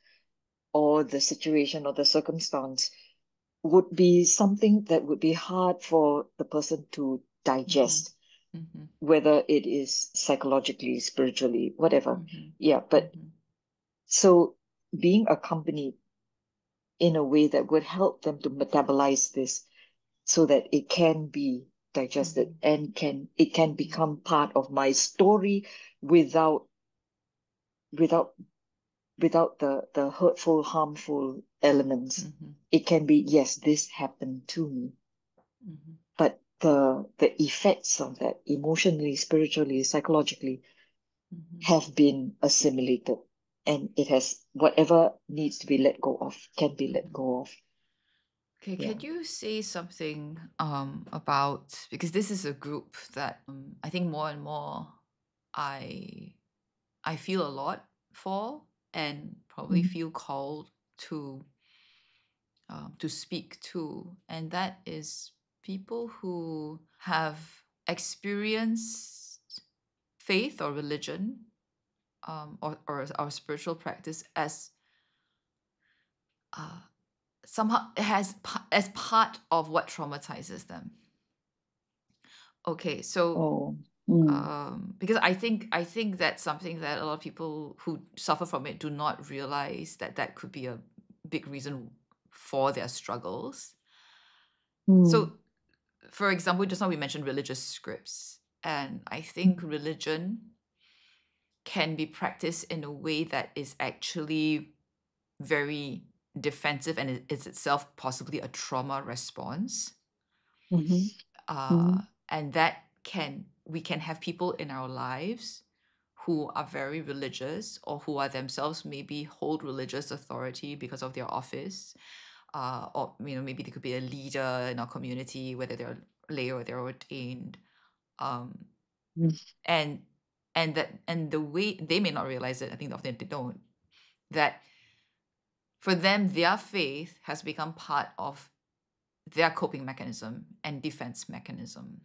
Speaker 2: or the situation or the circumstance, would be something that would be hard for the person to
Speaker 1: mhm,
Speaker 2: digest,
Speaker 1: mhm,
Speaker 2: whether it is psychologically, spiritually, whatever.
Speaker 1: mhm,
Speaker 2: Yeah, but
Speaker 1: mhm,
Speaker 2: so being accompanied in a way that would help them to metabolize this so that it can be digested
Speaker 1: mhm,
Speaker 2: and it can
Speaker 1: mhm,
Speaker 2: become part of my story without without without the hurtful, harmful elements.
Speaker 1: mhm,
Speaker 2: It can be, yes, this happened to me,
Speaker 1: mhm,
Speaker 2: but the effects of that emotionally, spiritually, psychologically
Speaker 1: mhm.
Speaker 2: have been assimilated, and it has whatever needs to be let go of can be let
Speaker 1: Mhm.
Speaker 2: go of.
Speaker 1: Okay,
Speaker 2: Yeah.
Speaker 1: can you say something about, because this is a group that I think more and more I I feel a lot for, and probably
Speaker 2: Mhm.
Speaker 1: feel called to speak to, and that is people who have experienced faith or religion, or spiritual practice as uh, somehow as part of what traumatizes them. Okay, so
Speaker 2: Oh. Mm.
Speaker 1: because I think that's something that a lot of people who suffer from it do not realize, that that could be a big reason for their struggles.
Speaker 2: Mm.
Speaker 1: So, for example, just now we mentioned religious scripts, and I think
Speaker 2: Mm.
Speaker 1: religion can be practiced in a way that is actually very defensive, and it is itself possibly a trauma response.
Speaker 2: Mhm.
Speaker 1: uh,
Speaker 2: Mhm.
Speaker 1: and that can we can have people in our lives who are very religious, or who are themselves maybe hold religious authority because of their office, or maybe they could be a leader in our community, whether they're lay or they're ordained, um,
Speaker 2: Mm.
Speaker 1: and and the way they may not realize it, I think often they don't, that for them their faith has become part of their coping mechanism and defense mechanism,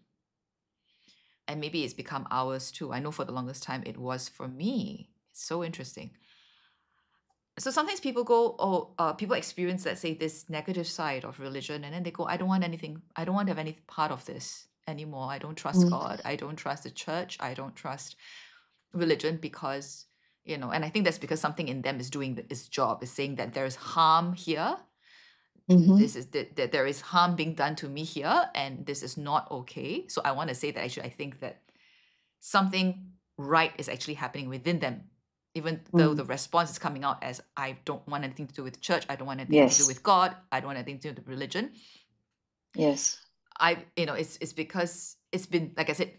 Speaker 1: and maybe it's become ours too. I know for the longest time it was for me. It's so interesting. So sometimes people go, oh, people experience, let's say, this negative side of religion, and then they go, I don't want anything, I don't want to have any part of this anymore. I don't trust
Speaker 2: Mm.
Speaker 1: God. I don't trust the church. I don't trust religion because, and I think that's because something in them is doing its job, is saying that there's harm here.
Speaker 2: Mhm.
Speaker 1: This is that there is harm being done to me here, and this is not okay. So I want to say that actually I think that something right is actually happening within them, even though the
Speaker 2: Mm.
Speaker 1: response is coming out as, I don't want anything to do with church, I don't want anything to do
Speaker 2: Yes.
Speaker 1: with God, I don't want anything to do with religion.
Speaker 2: Yes.
Speaker 1: It's because it's been, like I said,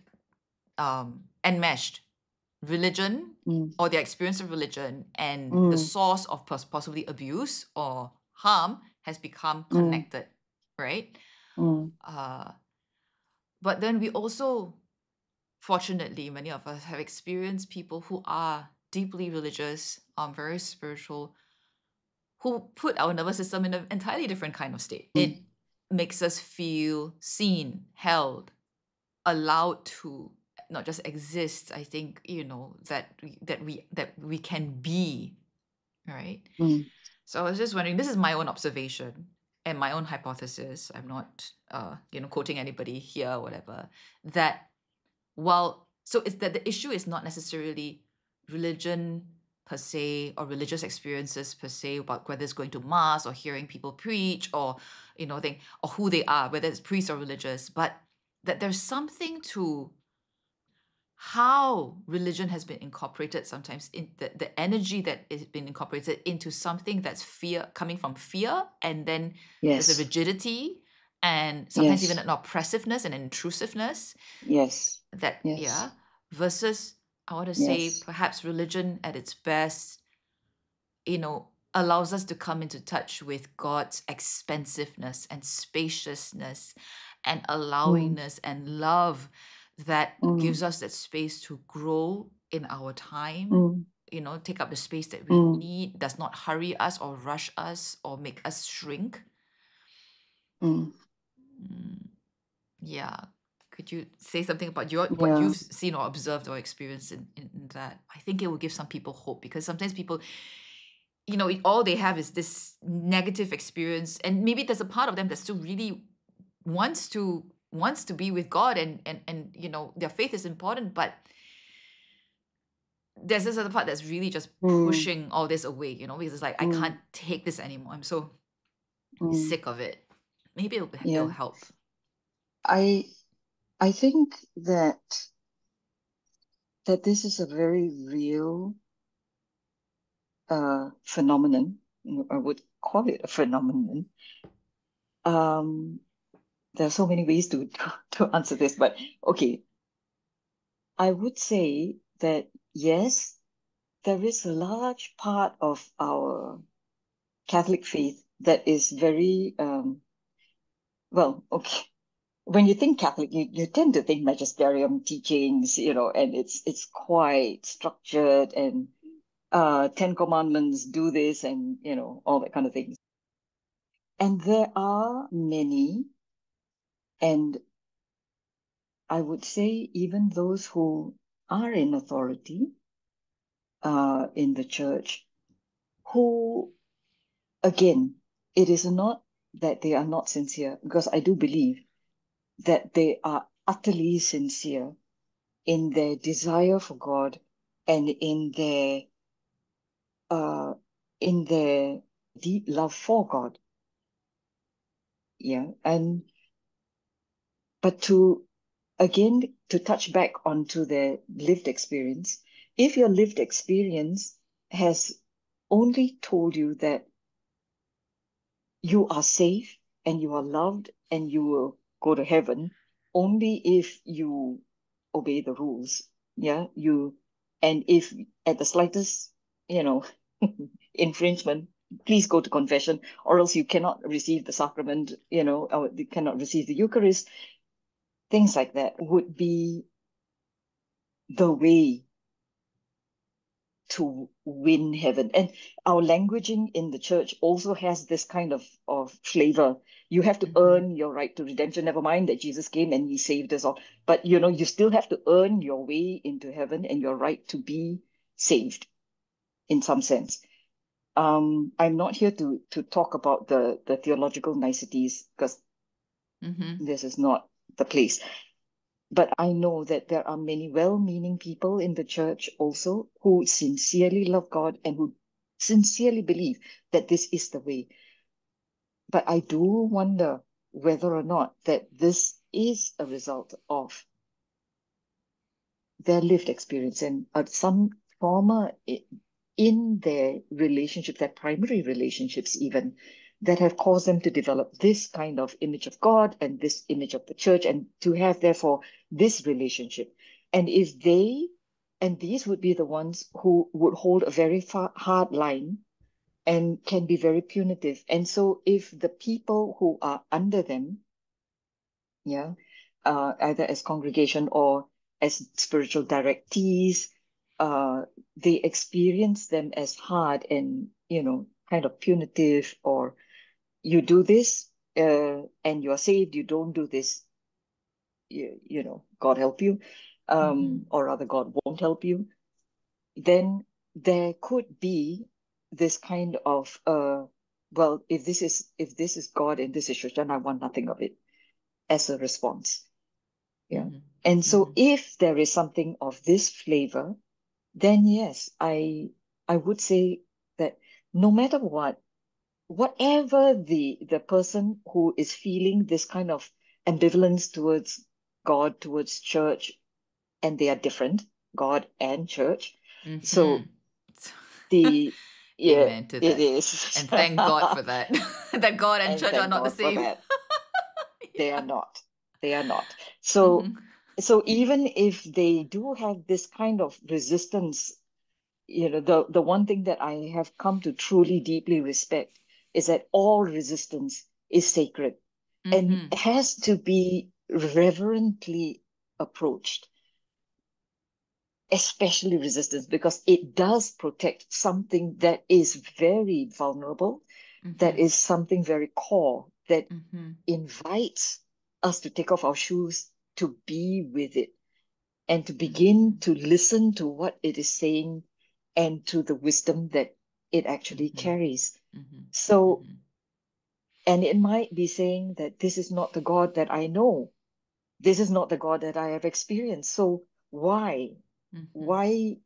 Speaker 1: enmeshed. Religion,
Speaker 2: Mm.
Speaker 1: or their experience of religion, and the
Speaker 2: Mm.
Speaker 1: source of possibly abuse or harm has become
Speaker 2: Mm.
Speaker 1: connected, right?
Speaker 2: Mm.
Speaker 1: uh, but then we also, fortunately, many of us have experienced people who are deeply religious, very spiritual, who put our nervous system in an entirely different kind of state. It
Speaker 2: Mm.
Speaker 1: makes us feel seen, held, allowed to not just exist. I think that we can be. right?
Speaker 2: Mm.
Speaker 1: So I was just wondering, this is my own observation and my own hypothesis. I'm not, quoting anybody here or whatever. That so it's that the issue is not necessarily religion per se or religious experiences per se about whether it's going to mass or hearing people preach or or who they are, whether it's priest or religious, but that there's something to how religion has been incorporated sometimes in the energy that is been incorporated into something that's fear, coming from fear, and then there's a
Speaker 2: Yes.
Speaker 1: rigidity and sometimes even
Speaker 2: Yes.
Speaker 1: an oppressiveness and an intrusiveness
Speaker 2: Yes.
Speaker 1: that,
Speaker 2: Yes.
Speaker 1: yeah, versus, I want to say,
Speaker 2: Yes.
Speaker 1: perhaps religion at its best, allows us to come into touch with God's expansiveness and spaciousness and
Speaker 2: Mm.
Speaker 1: allowingness and love that
Speaker 2: Mm.
Speaker 1: gives us that space to grow in our time,
Speaker 2: Mm.
Speaker 1: take up the space that we
Speaker 2: Mm.
Speaker 1: need, does not hurry us or rush us or make us shrink.
Speaker 2: Mm.
Speaker 1: Mm, yeah. Could you say something about what
Speaker 2: Yeah.
Speaker 1: you've seen or observed or experienced in that? I think it will give some people hope, because sometimes people, all they have is this negative experience, and maybe there's a part of them that still really wants to be with God, and their faith is important, but there's this other part that's really just
Speaker 2: Mm.
Speaker 1: pushing all this away, because it's like, I can't
Speaker 2: Mm.
Speaker 1: take this anymore. I'm so
Speaker 2: Mm.
Speaker 1: sick of it. Maybe it'll
Speaker 2: Yeah.
Speaker 1: help.
Speaker 2: I I think that this is a very real phenomenon. I would call it a phenomenon. Um, there are so many ways to to answer this, but okay. I would say that yes, there is a large part of our Catholic faith that is very well, okay. When you think Catholic, you tend to think magisterium teachings, and it's quite structured and Ten Commandments, do this, and all that kind of things. And there are many, and I would say even those who are in authority in the church, who, again, it is not that they are not sincere, because I do believe that they are utterly sincere in their desire for God and uh, in their deep love for God. Yeah, but to touch back onto their lived experience, if your lived experience has only told you that you are safe and you are loved and you will go to heaven only if you obey the rules, yeah, and if at the slightest, you know, infringement, please go to confession, or else you cannot receive the sacrament, or you cannot receive the Eucharist. Things like that would be the way to win heaven. And our languaging in the church also has this kind of flavor. You have to
Speaker 1: Mm-hmm.
Speaker 2: earn your right to redemption. Never mind that Jesus came and he saved us all. But you still have to earn your way into heaven and your right to be saved in some sense. I'm not here to talk about the theological niceties, because
Speaker 1: Mm-hmm.
Speaker 2: this is not the place. But I know that there are many well-meaning people in the church also who sincerely love God and who sincerely believe that this is the way. But I do wonder whether or not that this is a result of their lived experience and some trauma in their relationships, their primary relationships even, that have caused them to develop this kind of image of God and this image of the church, and to have therefore this relationship. And if they, and these would be the ones who would hold a very hard line and can be very punitive. And so if the people who are under them, yeah, either as congregation or as spiritual directees, they experience them as hard and, kind of punitive, or you do this, and you're saved, you don't do this, God help you,
Speaker 1: Mm-hmm.
Speaker 2: or rather God won't help you, then there could be, this kind of well, if this is God and this is church, then I want nothing of it as a response. Yeah.
Speaker 1: Mhm.
Speaker 2: And so
Speaker 1: Mhm.
Speaker 2: if there is something of this flavor, then yes, I would say that no matter what, whatever the person who is feeling this kind of ambivalence towards God, towards church, and they are different, God and church. So
Speaker 1: Mhm.
Speaker 2: the yeah,
Speaker 1: Amen to
Speaker 2: it
Speaker 1: that.
Speaker 2: is.
Speaker 1: And thank God for that. That God and
Speaker 2: And
Speaker 1: church are
Speaker 2: thank
Speaker 1: not the
Speaker 2: God for
Speaker 1: same.
Speaker 2: that. They are
Speaker 1: Yeah.
Speaker 2: not. They are not. So
Speaker 1: Mhm.
Speaker 2: so even if they do have this kind of resistance, the one thing that I have come to truly deeply respect is that all resistance is sacred and
Speaker 1: Mhm.
Speaker 2: has to be reverently approached, especially resistance, because it does protect something that is very vulnerable, that
Speaker 1: Mhm.
Speaker 2: is something very core, that
Speaker 1: Mhm.
Speaker 2: invites us to take off our shoes, to be with it, and to begin
Speaker 1: Mhm.
Speaker 2: to listen to what it is saying and to the wisdom that it actually
Speaker 1: Mhm.
Speaker 2: carries.
Speaker 1: Mhm.
Speaker 2: So,
Speaker 1: Mhm.
Speaker 2: and it might be saying that this is not the God that I know. This is not the God that I have experienced. So why?
Speaker 1: Mhm.
Speaker 2: Why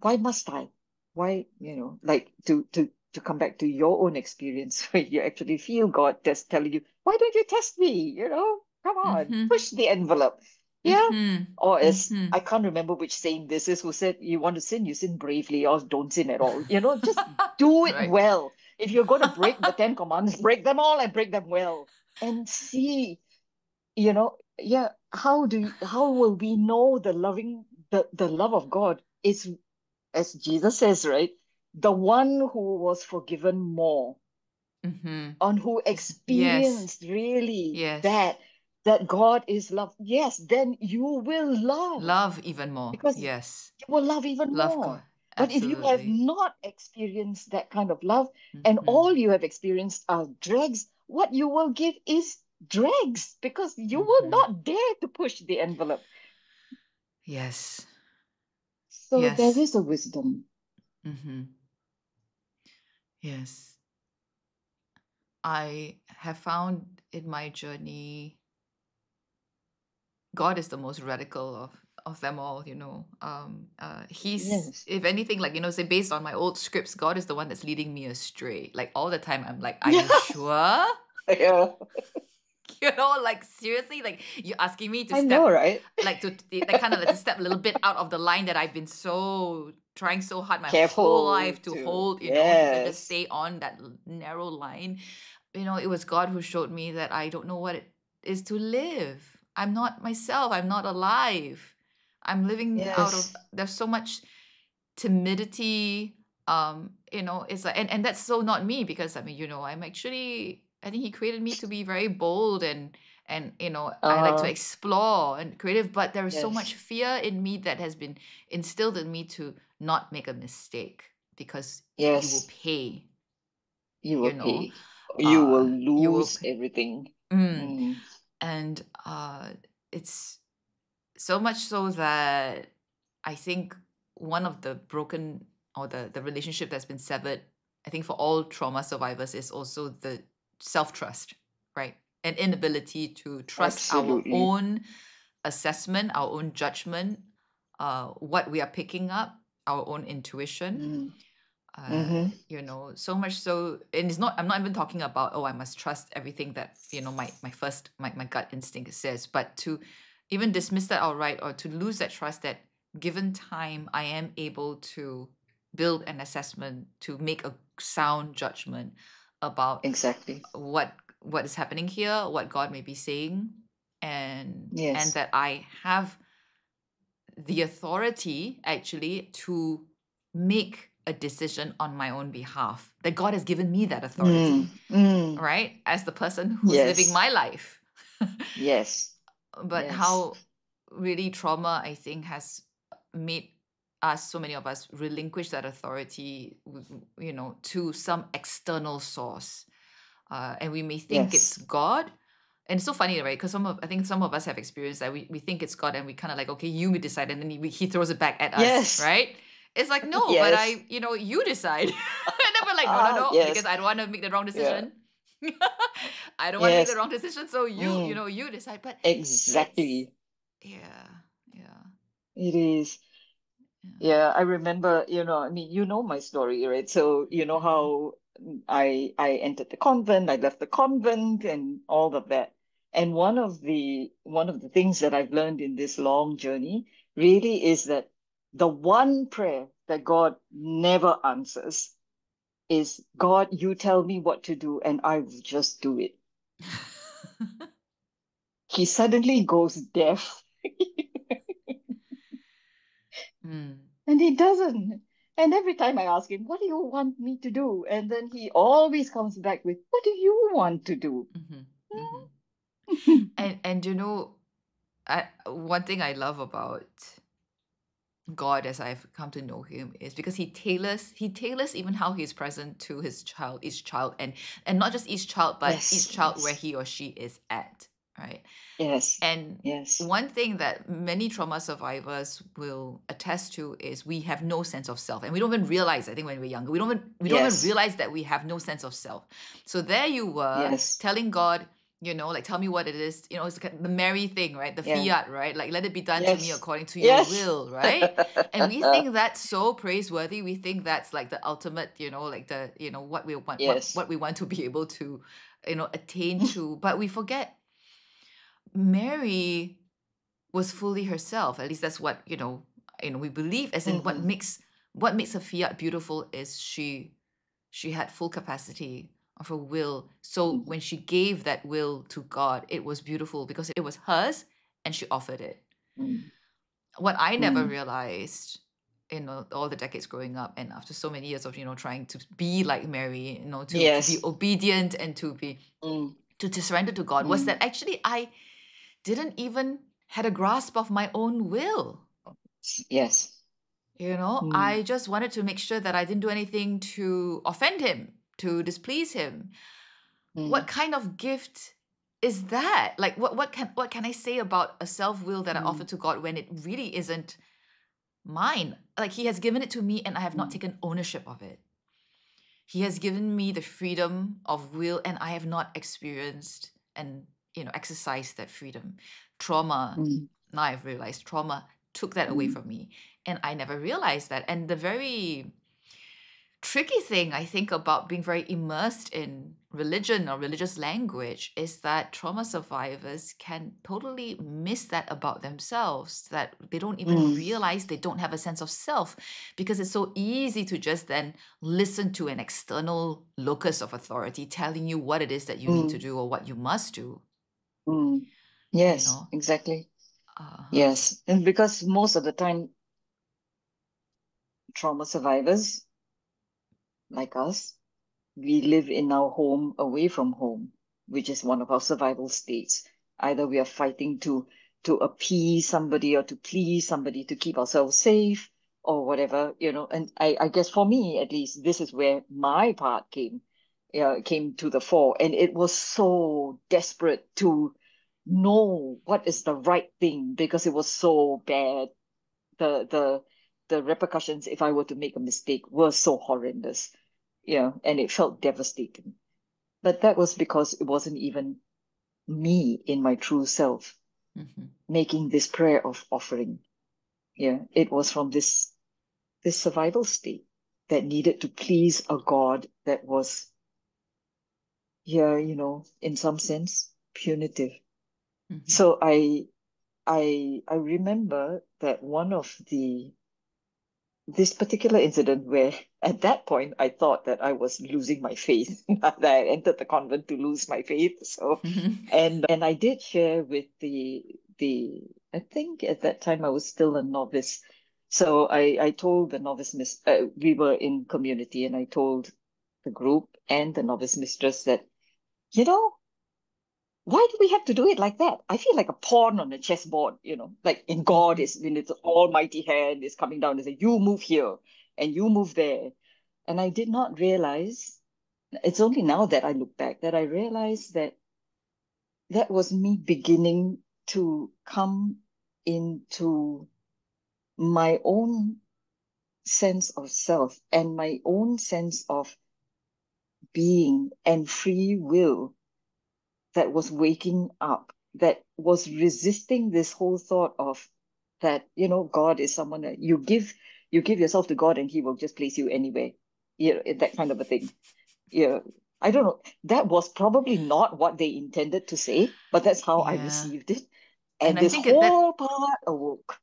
Speaker 2: why must I? Why, like to come back to your own experience where you actually feel God just telling you, why don't you test me? Come on,
Speaker 1: Mhm.
Speaker 2: push the envelope. Yeah.
Speaker 1: Mhm.
Speaker 2: Or as
Speaker 1: Mhm.
Speaker 2: I can't remember which saying this is, who said, you want to sin, you sin bravely, or don't sin at all. Just do it
Speaker 1: Right.
Speaker 2: well. If you're going to break the 10 commandments, break them all and break them well. And see, yeah, how will we know the love of God is, as Jesus says, right? The one who was forgiven more,
Speaker 1: Mhm.
Speaker 2: on who
Speaker 1: Yes.
Speaker 2: experienced really
Speaker 1: Yes.
Speaker 2: that God is love. Yes, then you will love,
Speaker 1: Love even more.
Speaker 2: because you
Speaker 1: Yes.
Speaker 2: will love even
Speaker 1: Love God.
Speaker 2: more. But if you have
Speaker 1: Absolutely.
Speaker 2: not experienced that kind of love, and all
Speaker 1: Mhm.
Speaker 2: you have experienced are dregs, what you will give is dregs, because you will
Speaker 1: Mhm.
Speaker 2: not dare to push the envelope.
Speaker 1: Yes.
Speaker 2: So there
Speaker 1: Yes.
Speaker 2: is a wisdom.
Speaker 1: Mhm. Yes. I have found in my journey, God is the most radical of them all, he's,
Speaker 2: Yes.
Speaker 1: if anything, like, say, based on my old scripts, God is the one that's leading me astray. Like, all the time I'm like, are you sure?
Speaker 2: Yeah,
Speaker 1: Like, seriously, like, you're asking me to
Speaker 2: I know,
Speaker 1: step,
Speaker 2: right?
Speaker 1: like, like, kind of like to step a little bit out of the line that I've been so trying so hard my whole
Speaker 2: Careful
Speaker 1: life to
Speaker 2: to,
Speaker 1: hold, to just
Speaker 2: yes,
Speaker 1: stay on that narrow line. It was God who showed me that I don't know what it is to live. I'm not myself. I'm not alive. I'm living out of,
Speaker 2: yes,
Speaker 1: there's so much timidity. It's like, and that's so not me, because I mean, I'm actually, I think he created me to be very bold, and I like to
Speaker 2: uh,
Speaker 1: explore and creative, but there is so much
Speaker 2: yes,
Speaker 1: fear in me that has been instilled in me to not make a mistake, because you will
Speaker 2: yes,
Speaker 1: pay,
Speaker 2: you will
Speaker 1: you know
Speaker 2: pay. You will
Speaker 1: you will
Speaker 2: lose
Speaker 1: pay.
Speaker 2: everything.
Speaker 1: Mm.
Speaker 2: Mm,
Speaker 1: And it's so much so that I think one of the broken, or the relationship that's been severed, I think for all trauma survivors, is also the self-trust, right? An inability to trust our
Speaker 2: absolutely.
Speaker 1: own assessment, our own judgment, what we are picking up, our own intuition.
Speaker 2: Mm, mm-hmm.
Speaker 1: So much so, and I'm not even talking about, oh, I must trust everything that, my gut instinct says, but to even dismiss that outright, or to lose that trust that given time, I am able to build an assessment, to make a sound judgment about
Speaker 2: Exactly.
Speaker 1: what is happening here, what God may be saying, and
Speaker 2: Yes.
Speaker 1: that I have the authority actually to make a decision on my own behalf, that God has given me that
Speaker 2: Mm,
Speaker 1: authority,
Speaker 2: mm,
Speaker 1: right, as the person who's living
Speaker 2: yes.
Speaker 1: my life.
Speaker 2: Yes.
Speaker 1: But
Speaker 2: Yes.
Speaker 1: how really trauma, I think, has made us, so many of us, relinquish that authority, to some external source, and we may think it's
Speaker 2: Yes.
Speaker 1: God. And it's so funny, right? Because I think some of us have experienced that we think it's God, and we kind of like, okay, you decide, and then he throws it back at us,
Speaker 2: Yes.
Speaker 1: right? It's like, no, but
Speaker 2: Yes.
Speaker 1: you decide. And then we're like, no, no, no, because
Speaker 2: Yes.
Speaker 1: I don't want to make the wrong
Speaker 2: Yeah.
Speaker 1: decision. I don't want to make the
Speaker 2: Yes.
Speaker 1: wrong decision, so
Speaker 2: Mm.
Speaker 1: you decide. But it's,
Speaker 2: Exactly.
Speaker 1: yeah, yeah,
Speaker 2: It is.
Speaker 1: yeah.
Speaker 2: Yeah, I remember, I mean, you know my story, right? So, you know
Speaker 1: Mm-hmm.
Speaker 2: how I entered the convent, I left the convent and all of that. And one of the things that I've learned in this long journey really is that the one prayer that God never answers is, God, you tell me what to do and I will just do it. He suddenly goes deaf.
Speaker 1: Mm.
Speaker 2: And he doesn't. And every time I ask him, what do you want me to do? And then he always comes back with, what do you want to do?
Speaker 1: Mm-hmm. Mm-hmm. And one thing I love about God as I've come to know him is because he tailors even how he's present to each child, and not just each child, but each
Speaker 2: Yes,
Speaker 1: child where
Speaker 2: yes,
Speaker 1: he or she is at, right?
Speaker 2: yes,
Speaker 1: And
Speaker 2: yes,
Speaker 1: one thing that many trauma survivors will attest to is we have no sense of self, and we don't even realize. I think when we're younger, we don't even
Speaker 2: yes,
Speaker 1: realize that we have no sense of self. So there you were
Speaker 2: yes,
Speaker 1: telling God, like tell me what it is. It's the Mary thing, right? The
Speaker 2: yeah,
Speaker 1: fiat, right? Like let it be done to me
Speaker 2: yes,
Speaker 1: according to your
Speaker 2: yes,
Speaker 1: will, right? And we think that's so praiseworthy. We think that's like the ultimate, like the what we want,
Speaker 2: yes,
Speaker 1: what we want to be able to, attain to. But we forget Mary was fully herself. At least that's what we believe. As in, what
Speaker 2: hmm
Speaker 1: makes a fiat beautiful is she had full capacity of her will. So when she gave that will to God, it was beautiful because it was hers, and she offered it.
Speaker 2: hmm
Speaker 1: What I never
Speaker 2: hmm
Speaker 1: realized in all the decades growing up, and after so many years of trying to be like Mary, to be
Speaker 2: yes,
Speaker 1: obedient and
Speaker 2: mm,
Speaker 1: to surrender to God, was
Speaker 2: mm,
Speaker 1: that actually I didn't even had a grasp of my own will.
Speaker 2: yes, mm,
Speaker 1: I just wanted to make sure that I didn't do anything to offend him, to displease him. What
Speaker 2: mm,
Speaker 1: kind of gift is that? Like what can I say about a self-will that I offer
Speaker 2: mm,
Speaker 1: to God when it really isn't mine? Like he has given it to me and I have not
Speaker 2: mm,
Speaker 1: taken ownership of it. He has given me the freedom of will and I have not experienced and exercised that freedom. Trauma,
Speaker 2: mm,
Speaker 1: now I've realized trauma took that away
Speaker 2: mm,
Speaker 1: from me. And I never realized that. And the very tricky thing I think about being very immersed in religion or religious language is that trauma survivors can totally miss that about themselves, that they don't even
Speaker 2: mm,
Speaker 1: realize they don't have a sense of self, because it's so easy to just then listen to an external locus of authority telling you what it is that you need to
Speaker 2: mm,
Speaker 1: do or what you must do,
Speaker 2: mm.
Speaker 1: you
Speaker 2: Yes,
Speaker 1: know.
Speaker 2: exactly.
Speaker 1: Uh-huh.
Speaker 2: Yes. And because most of the time, trauma survivors like us, we live in our home away from home, which is one of our survival states. Either we are fighting to appease somebody or to please somebody to keep ourselves safe or whatever, And I guess for me, at least, this is where my part came to the fore. And it was so desperate to know what is the right thing because it was so bad. The repercussions if I were to make a mistake were so horrendous, and it felt devastating. But that was because it wasn't even me in my true self
Speaker 1: Mhm.
Speaker 2: making this prayer of offering. Yeah, it was from this survival state that needed to please a God that was, yeah, in some sense, punitive.
Speaker 1: Mhm.
Speaker 2: So I remember that one of this particular incident where at that point I thought that I was losing my faith, that I entered the convent to lose my faith. So, and I did share with the I think at that time I was still a novice. So I told the novice miss we were in community and I told the group and the novice mistress that, you know, why do we have to do it like that? I feel like a pawn on a chessboard, like in God
Speaker 1: Mhm.
Speaker 2: is when it's almighty hand is coming down and say, you move here and you move there. And I did not realize, it's only now that I look back that I realized that that was me beginning to come into my own sense of self and my own sense of being and free will that was waking up, that was resisting this whole thought of that, God is someone that you give yourself to God and he will just place you anywhere. That kind of a thing. Yeah. I don't know. That was probably not what they intended to say, but that's how I
Speaker 1: Yeah.
Speaker 2: received it.
Speaker 1: And
Speaker 2: And
Speaker 1: I
Speaker 2: this
Speaker 1: think that
Speaker 2: whole part awoke.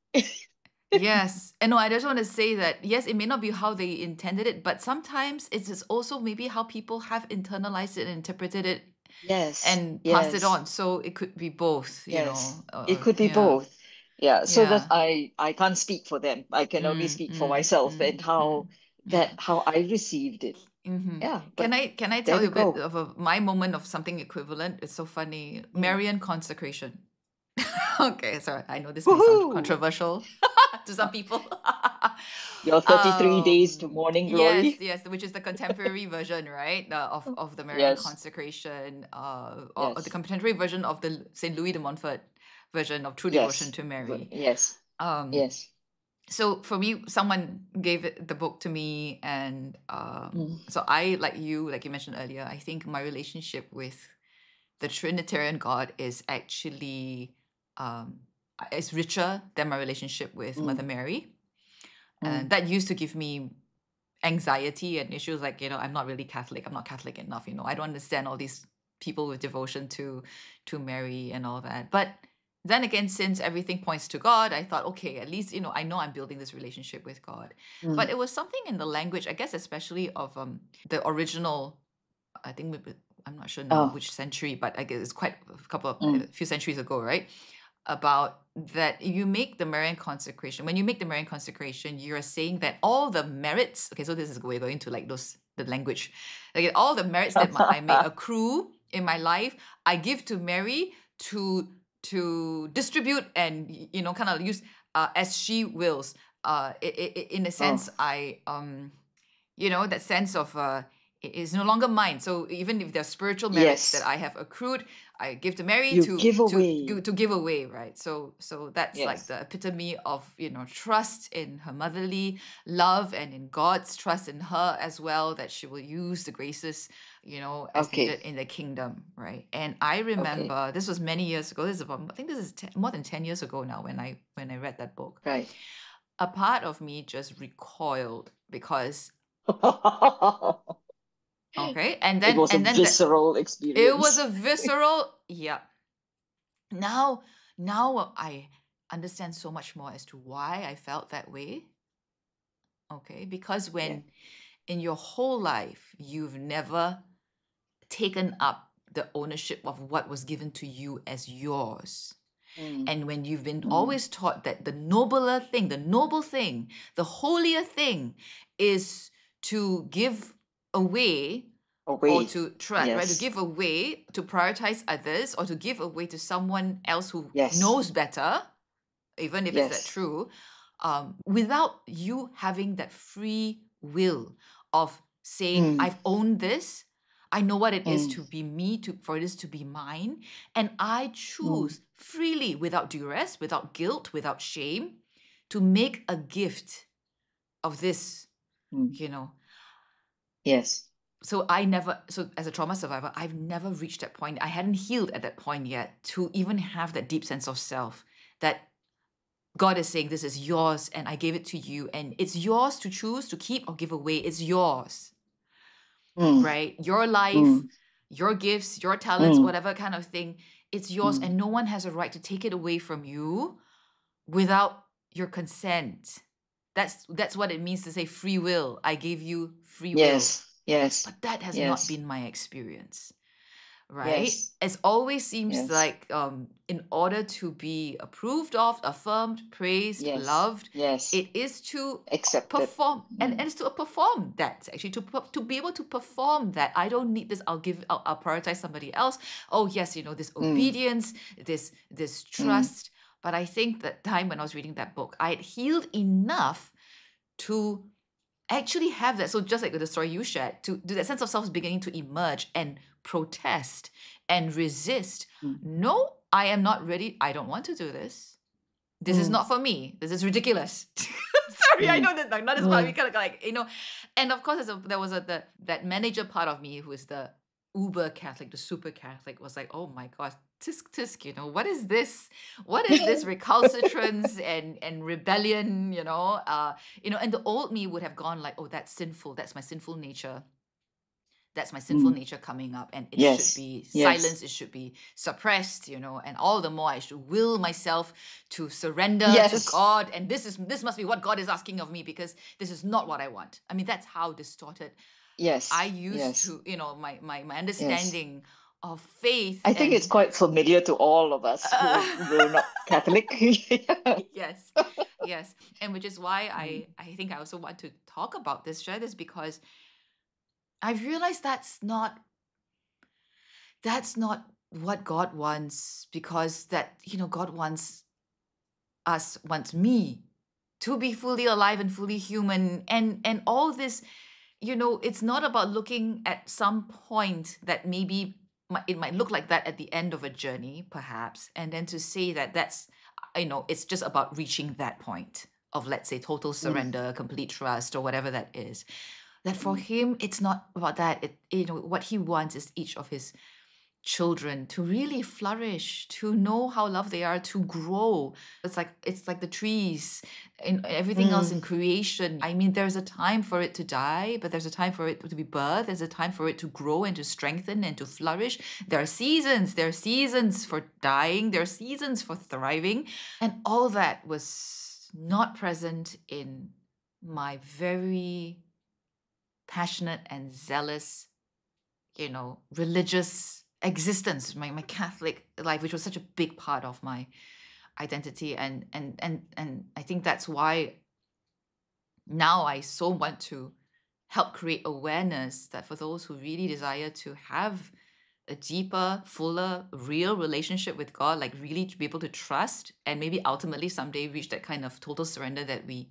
Speaker 1: yes. And no, I just want to say that yes, it may not be how they intended it, but sometimes it's just also maybe how people have internalized it and interpreted it
Speaker 2: Yes,
Speaker 1: and passed it
Speaker 2: yes.
Speaker 1: on. So it could be both,
Speaker 2: Yes, it could be
Speaker 1: yeah.
Speaker 2: both. Yeah, so that
Speaker 1: Yeah.
Speaker 2: I can't speak for them. I can only
Speaker 1: Mm,
Speaker 2: speak for
Speaker 1: mm,
Speaker 2: myself
Speaker 1: mm,
Speaker 2: and
Speaker 1: mm.
Speaker 2: how I received it.
Speaker 1: Hmm.
Speaker 2: Yeah,
Speaker 1: Can
Speaker 2: but
Speaker 1: I
Speaker 2: there
Speaker 1: tell
Speaker 2: we
Speaker 1: you a bit
Speaker 2: go.
Speaker 1: of my moment of something equivalent? It's so funny.
Speaker 2: Mm.
Speaker 1: Marian consecration. Okay, sorry. I know this may sound
Speaker 2: Woohoo!
Speaker 1: controversial to some people.
Speaker 2: Your 33 days to morning
Speaker 1: Yes,
Speaker 2: glory.
Speaker 1: yes, which is the contemporary version, right? Of the Marian
Speaker 2: Yes,
Speaker 1: consecration, or the
Speaker 2: yes,
Speaker 1: contemporary version of the Saint Louis de Montfort version of True Devotion
Speaker 2: yes,
Speaker 1: to Mary.
Speaker 2: yes,
Speaker 1: Um,
Speaker 2: yes.
Speaker 1: so for me, someone gave the book to me, and
Speaker 2: Mm,
Speaker 1: so I, like you mentioned earlier, I think my relationship with the Trinitarian God is actually um, is richer than my relationship with
Speaker 2: mm,
Speaker 1: Mother Mary, and
Speaker 2: mm,
Speaker 1: that used to give me anxiety and issues like, I'm not really Catholic, I'm not Catholic enough, I don't understand all these people with devotion to Mary and all that. But then again, since everything points to God, I thought, okay, at least I know I'm building this relationship with God. But
Speaker 2: mm.
Speaker 1: it was something in the language, I guess, especially of the original, I think I'm not sure now
Speaker 2: Oh,
Speaker 1: which century, but I guess it's quite a
Speaker 2: mm.
Speaker 1: few centuries ago, right? About that you make the Marian consecration. When you make the Marian consecration, you're saying that all the merits. Okay, so this is we're going to like the language. Like all the merits that I may accrue in my life, I give to Mary to distribute and kind of use as she wills. In a sense,
Speaker 2: Oh,
Speaker 1: that sense of it is no longer mine. So even if there's spiritual merits that
Speaker 2: yes.
Speaker 1: I have accrued, I give to Mary
Speaker 2: You give away.
Speaker 1: to give away, right? So that's like
Speaker 2: Yes.
Speaker 1: the epitome of trust in her motherly love and in God's trust in her as well, that she will use the graces as needed
Speaker 2: Okay.
Speaker 1: in the kingdom, right? And I
Speaker 2: Okay.
Speaker 1: remember this was many years ago. This is about, I think this is more than 10 years ago now when I read that book.
Speaker 2: Right.
Speaker 1: A part of me just recoiled because okay, and
Speaker 2: It
Speaker 1: then
Speaker 2: was a
Speaker 1: that
Speaker 2: visceral
Speaker 1: it was
Speaker 2: experience.
Speaker 1: a visceral, yeah. Now I understand so much more as to why I felt that way. Okay, because
Speaker 2: Yeah.
Speaker 1: when in your whole life you've never taken up the ownership of what was given to you as yours,
Speaker 2: Mm,
Speaker 1: and when you've been
Speaker 2: mm.
Speaker 1: always taught that the nobler thing, the noble thing, the holier thing is to give away, or
Speaker 2: Away.
Speaker 1: to try, right, to
Speaker 2: Yes.
Speaker 1: give away, to prioritize others, or to give away to someone else who
Speaker 2: Yes.
Speaker 1: knows better, even if it's that
Speaker 2: Yes.
Speaker 1: true, without you having that free will of saying,
Speaker 2: Mm,
Speaker 1: I've owned this, I know what it is
Speaker 2: mm,
Speaker 1: to be me, for this to be mine, and I
Speaker 2: mm,
Speaker 1: choose freely, without duress, without guilt, without shame, to make a gift of this,
Speaker 2: mm.
Speaker 1: you know
Speaker 2: Yes.
Speaker 1: so as a trauma survivor, I've never reached that point. I hadn't healed at that point yet to even have that deep sense of self, that God is saying, this is yours and I gave it to you, and it's yours to choose to keep or give away. It's yours,
Speaker 2: Mm,
Speaker 1: right? Your life,
Speaker 2: mm,
Speaker 1: your gifts, your talents,
Speaker 2: mm,
Speaker 1: whatever kind of thing, it's yours,
Speaker 2: mm.
Speaker 1: and no one has a right to take it away from you without your consent. That's what it means to say free will. I gave you free will.
Speaker 2: Yes. Yes.
Speaker 1: But that has not
Speaker 2: Yes.
Speaker 1: been my experience, right?
Speaker 2: Yes.
Speaker 1: It always seems
Speaker 2: Yes.
Speaker 1: like in order to be approved of, affirmed, praised,
Speaker 2: Yes.
Speaker 1: loved,
Speaker 2: Yes.
Speaker 1: it is to
Speaker 2: Accepted.
Speaker 1: perform, and
Speaker 2: Mm,
Speaker 1: it's to perform that, actually, to be able to perform that. I don't need this. I'll prioritize somebody else. Oh yes, this
Speaker 2: mm,
Speaker 1: obedience, this
Speaker 2: mm.
Speaker 1: trust. But I think that time when I was reading that book, I had healed enough to actually have that. So just like with the story you shared, to do that sense of self is beginning to emerge and protest and resist.
Speaker 2: Mm.
Speaker 1: No, I am not ready. I don't want to do this. this is not for me. This is ridiculous. Sorry, I know that not as well. We kind of like, and of course there was that manager part of me who is the uber Catholic, the super Catholic, was like, oh my gosh, tisk, what is this? What is this recalcitrance and rebellion, and the old me would have gone like, oh, that's sinful. That's my sinful nature. That's my sinful nature coming up, and it should be silenced, it should be suppressed, and all the more I should will myself to surrender to God, and this must be what God is asking of me, because this is not what I want. I mean, that's how distorted I used to, my understanding of faith.
Speaker 2: I think it's quite familiar to all of us who were not Catholic.
Speaker 1: Yes. And which is why I think I also want to talk about this, share this, because I've realized that's not what God wants, because God wants me to be fully alive and fully human, and all this, it's not about looking at some point that maybe it might look like that at the end of a journey, perhaps, and then to say that that's, it's just about reaching that point of, let's say, total surrender, complete trust, or whatever that is. That for him, it's not about that. What he wants is each of his children to really flourish, to know how loved they are, to grow. It's like the trees and everything else in creation. I mean, there's a time for it to die, but there's a time for it to be birthed. There's a time for it to grow and to strengthen and to flourish. There are seasons. There are seasons for dying. There are seasons for thriving. And all that was not present in my very passionate and zealous, religious existence, my Catholic life, which was such a big part of my identity. And I think that's why now I so want to help create awareness that for those who really desire to have a deeper, fuller, real relationship with God, like really to be able to trust and maybe ultimately someday reach that kind of total surrender that we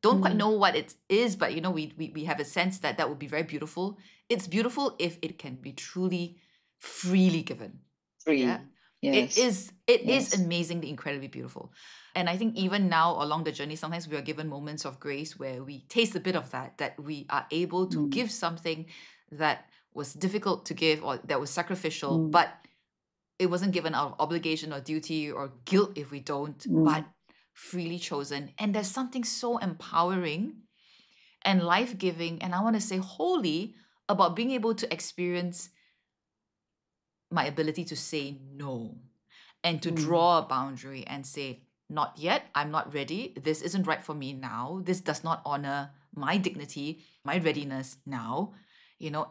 Speaker 1: don't quite know what it is, but we have a sense that would be very beautiful. It's beautiful if it can be truly freely given.
Speaker 2: Yes.
Speaker 1: It is amazingly, incredibly beautiful. And I think even now along the journey, sometimes we are given moments of grace where we taste a bit of that we are able to give something that was difficult to give or that was sacrificial, but it wasn't given out of obligation or duty or guilt if we don't, but freely chosen. And there's something so empowering and life-giving, and I want to say holy, about being able to experience my ability to say no and to draw a boundary and say, not yet, I'm not ready, this isn't right for me now, this does not honor my dignity, my readiness now,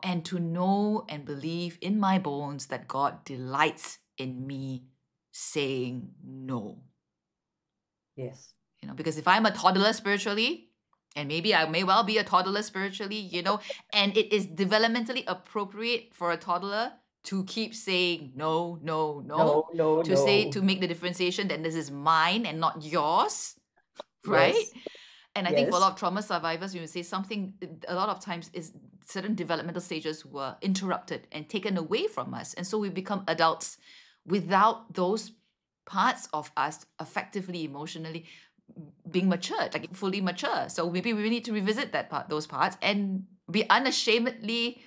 Speaker 1: and to know and believe in my bones that God delights in me saying no.
Speaker 3: Yes.
Speaker 1: Because if I'm a toddler spiritually, and maybe I may well be a toddler spiritually, and it is developmentally appropriate for a toddler to keep saying no, to make the differentiation that this is mine and not yours, right?
Speaker 3: Yes.
Speaker 1: And I think for a lot of trauma survivors, we would say something, a lot of times is certain developmental stages were interrupted and taken away from us. And so we become adults without those parts of us effectively, emotionally being matured, like fully mature. So maybe we need to revisit those parts and be unashamedly,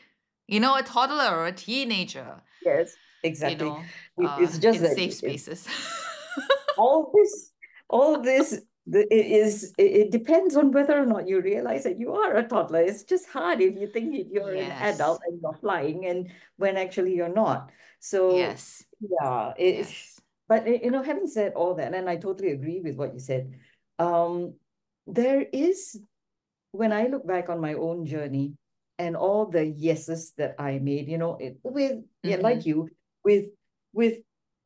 Speaker 1: a toddler or a teenager.
Speaker 3: Yes, exactly.
Speaker 1: It's
Speaker 3: just
Speaker 1: in
Speaker 3: that
Speaker 1: safe spaces.
Speaker 3: all this, it depends on whether or not you realize that you are a toddler. It's just hard if you think you're an adult and you're flying, and when actually you're not. So yeah, but having said all that, and I totally agree with what you said, there is, when I look back on my own journey and all the yeses that I made, like you, with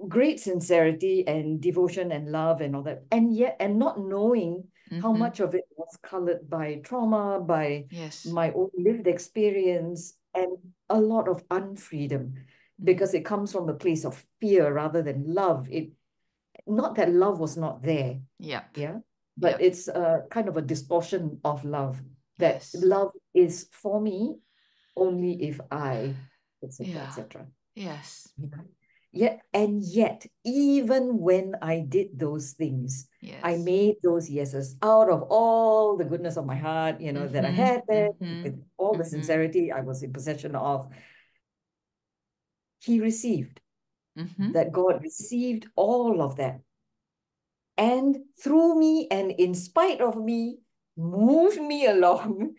Speaker 3: great sincerity and devotion and love and all that, and not knowing how much of it was colored by trauma, by my own lived experience, and a lot of unfreedom, because it comes from a place of fear rather than love. Not that love was not there. But it's kind of a distortion of love, that love is for me only if I, etc., etc.
Speaker 1: Yes.
Speaker 3: Yeah, and yet, even when I did those things, I made those yeses out of all the goodness of my heart, that I had there, with all the sincerity I was in possession of. He received, that God received all of that. And through me and in spite of me, moved me along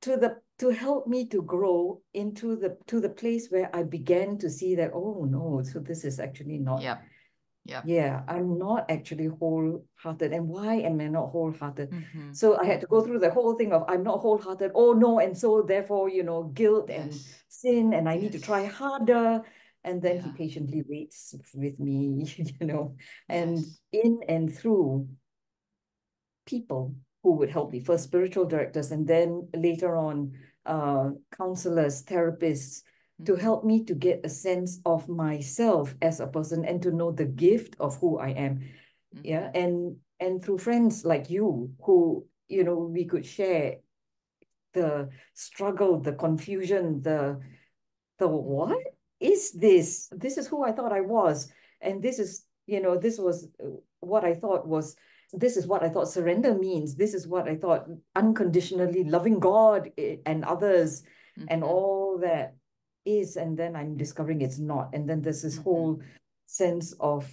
Speaker 3: to help me to grow into the place where I began to see that, oh no, so this is actually not. Yeah, I'm not actually wholehearted. And why am I not wholehearted? So I had to go through the whole thing of I'm not wholehearted. Oh no, and so therefore, guilt and sin, and I need to try harder. And then he patiently waits with me, and in and through people who would help me. First, spiritual directors, and then later on, counselors, therapists, to help me to get a sense of myself as a person and to know the gift of who I am. Yeah, and through friends like you, who we could share the struggle, the confusion, the what is this? This is who I thought I was, and this is this was what I thought was. This is what I thought surrender means. This is what I thought unconditionally loving God and others and all that is. And then I'm discovering it's not. And then there's this whole sense of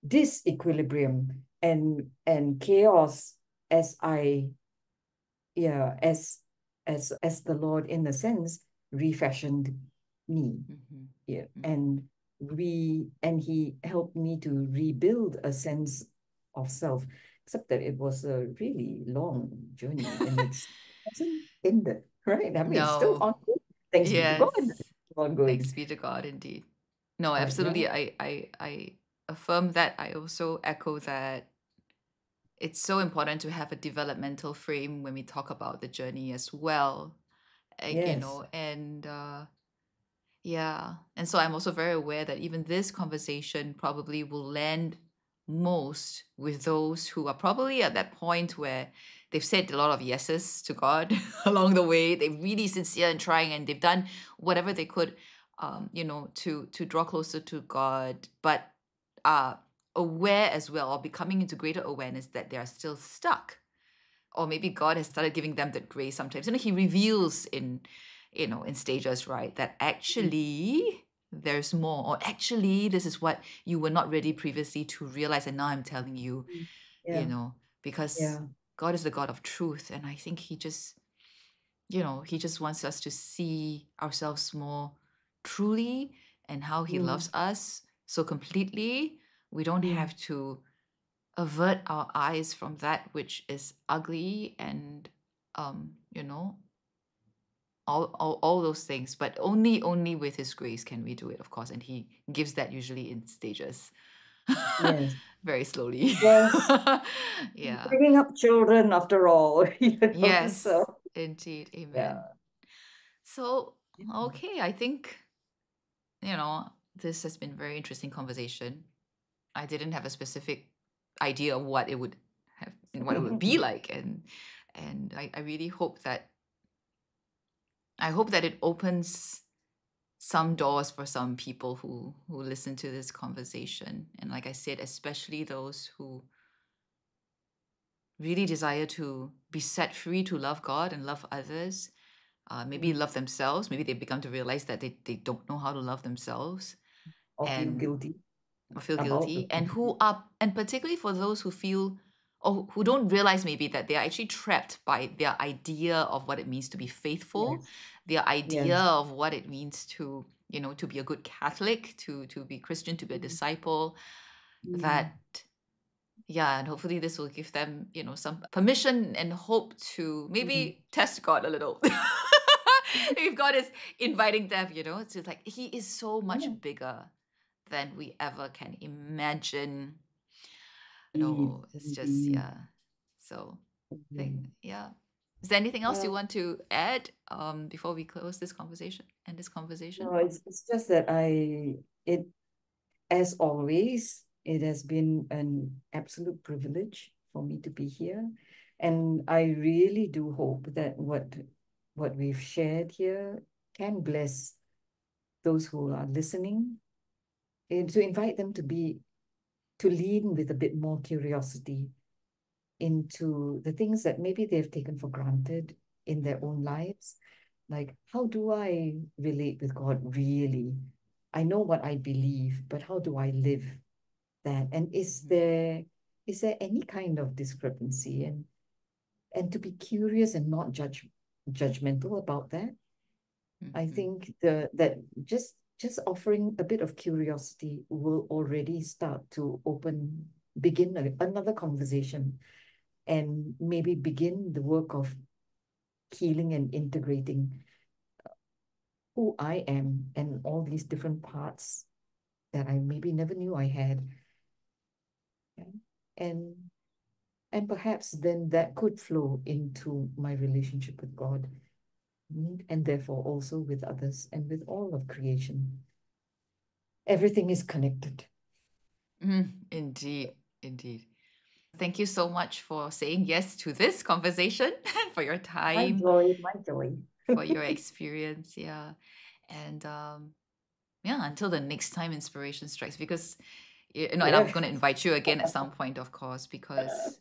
Speaker 3: disequilibrium and chaos as as the Lord, in a sense, refashioned me. Yeah. And he helped me to rebuild a sense of self, except that it was a really long journey and it hasn't ended, right? I mean, it's still ongoing. Thanks be to God. Ongoing.
Speaker 1: Thanks be to God, indeed. No, absolutely. Yeah. I affirm that. I also echo that. It's so important to have a developmental frame when we talk about the journey as well.
Speaker 3: Yes.
Speaker 1: Yeah. And so I'm also very aware that even this conversation probably will land most with those who are probably at that point where they've said a lot of yeses to God along the way. They're really sincere in trying, and they've done whatever they could, to draw closer to God, but aware as well, or becoming into greater awareness that they are still stuck. Or maybe God has started giving them that grace sometimes. He reveals in stages, right? That actually there's more, or actually this is what you were not ready previously to realize, and now I'm telling you, because God is the God of truth. And I think he just wants us to see ourselves more truly, and how he loves us so completely. We don't have to avert our eyes from that which is ugly, and all those things, but only with his grace can we do it, of course, and he gives that usually in stages.
Speaker 3: Yes.
Speaker 1: Very slowly.
Speaker 3: Yes.
Speaker 1: Yeah.
Speaker 3: Bringing up children after all.
Speaker 1: Yes.
Speaker 3: So,
Speaker 1: indeed. Amen.
Speaker 3: Yeah.
Speaker 1: So okay, I think this has been a very interesting conversation. I didn't have a specific idea of what it would have and what it would be like, and I really hope that it opens some doors for some people who listen to this conversation. And like I said, especially those who really desire to be set free to love God and love others, maybe love themselves. Maybe they become to realize that they don't know how to love themselves,
Speaker 3: Or feel guilty.
Speaker 1: Or feel guilty, and particularly for those who feel, or who don't realize maybe that they are actually trapped by their idea of what it means to be faithful, their idea of what it means to to be a good Catholic, to be Christian, to be a disciple. That and hopefully this will give them some permission and hope to maybe test God a little. If God is inviting them, it's just like he is so much bigger than we ever can imagine. It's just so is there anything else you want to add before we close this conversation?
Speaker 3: No, it's just that as always, it has been an absolute privilege for me to be here, and I really do hope that what we've shared here can bless those who are listening, to invite them to lean with a bit more curiosity into the things that maybe they've taken for granted in their own lives. Like, how do I relate with God really? I know what I believe, but how do I live that? And is there any kind of discrepancy? And to be curious and not judgmental about that. I think that just offering a bit of curiosity will already start to begin another conversation, and maybe begin the work of healing and integrating who I am and all these different parts that I maybe never knew I had. Okay? And and perhaps then that could flow into my relationship with God, and therefore also with others and with all of creation. Everything is connected.
Speaker 1: Indeed, indeed. Thank you so much for saying yes to this conversation, for your
Speaker 3: My
Speaker 1: time,
Speaker 3: joy, my joy.
Speaker 1: for your experience. Yeah. And yeah, until the next time inspiration strikes, because and I'm going to invite you again at some point, of course, because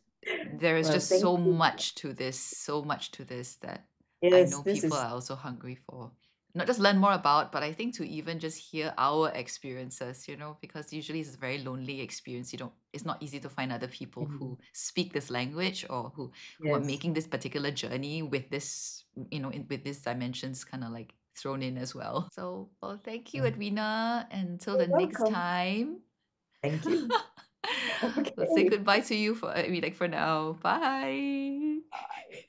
Speaker 1: there is
Speaker 3: Well,
Speaker 1: just
Speaker 3: thank
Speaker 1: so
Speaker 3: you.
Speaker 1: much to this, so much to this that I
Speaker 3: Yes,
Speaker 1: know
Speaker 3: this
Speaker 1: people
Speaker 3: is
Speaker 1: are also hungry for. Not just learn more about, but I think to even just hear our experiences, because usually it's a very lonely experience. It's not easy to find other people who speak this language, or who are
Speaker 3: yes.
Speaker 1: making this particular journey with this, with these dimensions kind of like thrown in as well. So, well, thank you, Edwina. Until the
Speaker 3: You're
Speaker 1: next
Speaker 3: welcome.
Speaker 1: time.
Speaker 3: Thank you.
Speaker 1: We'll say
Speaker 3: Okay.
Speaker 1: goodbye to you for now. Bye.
Speaker 3: Bye.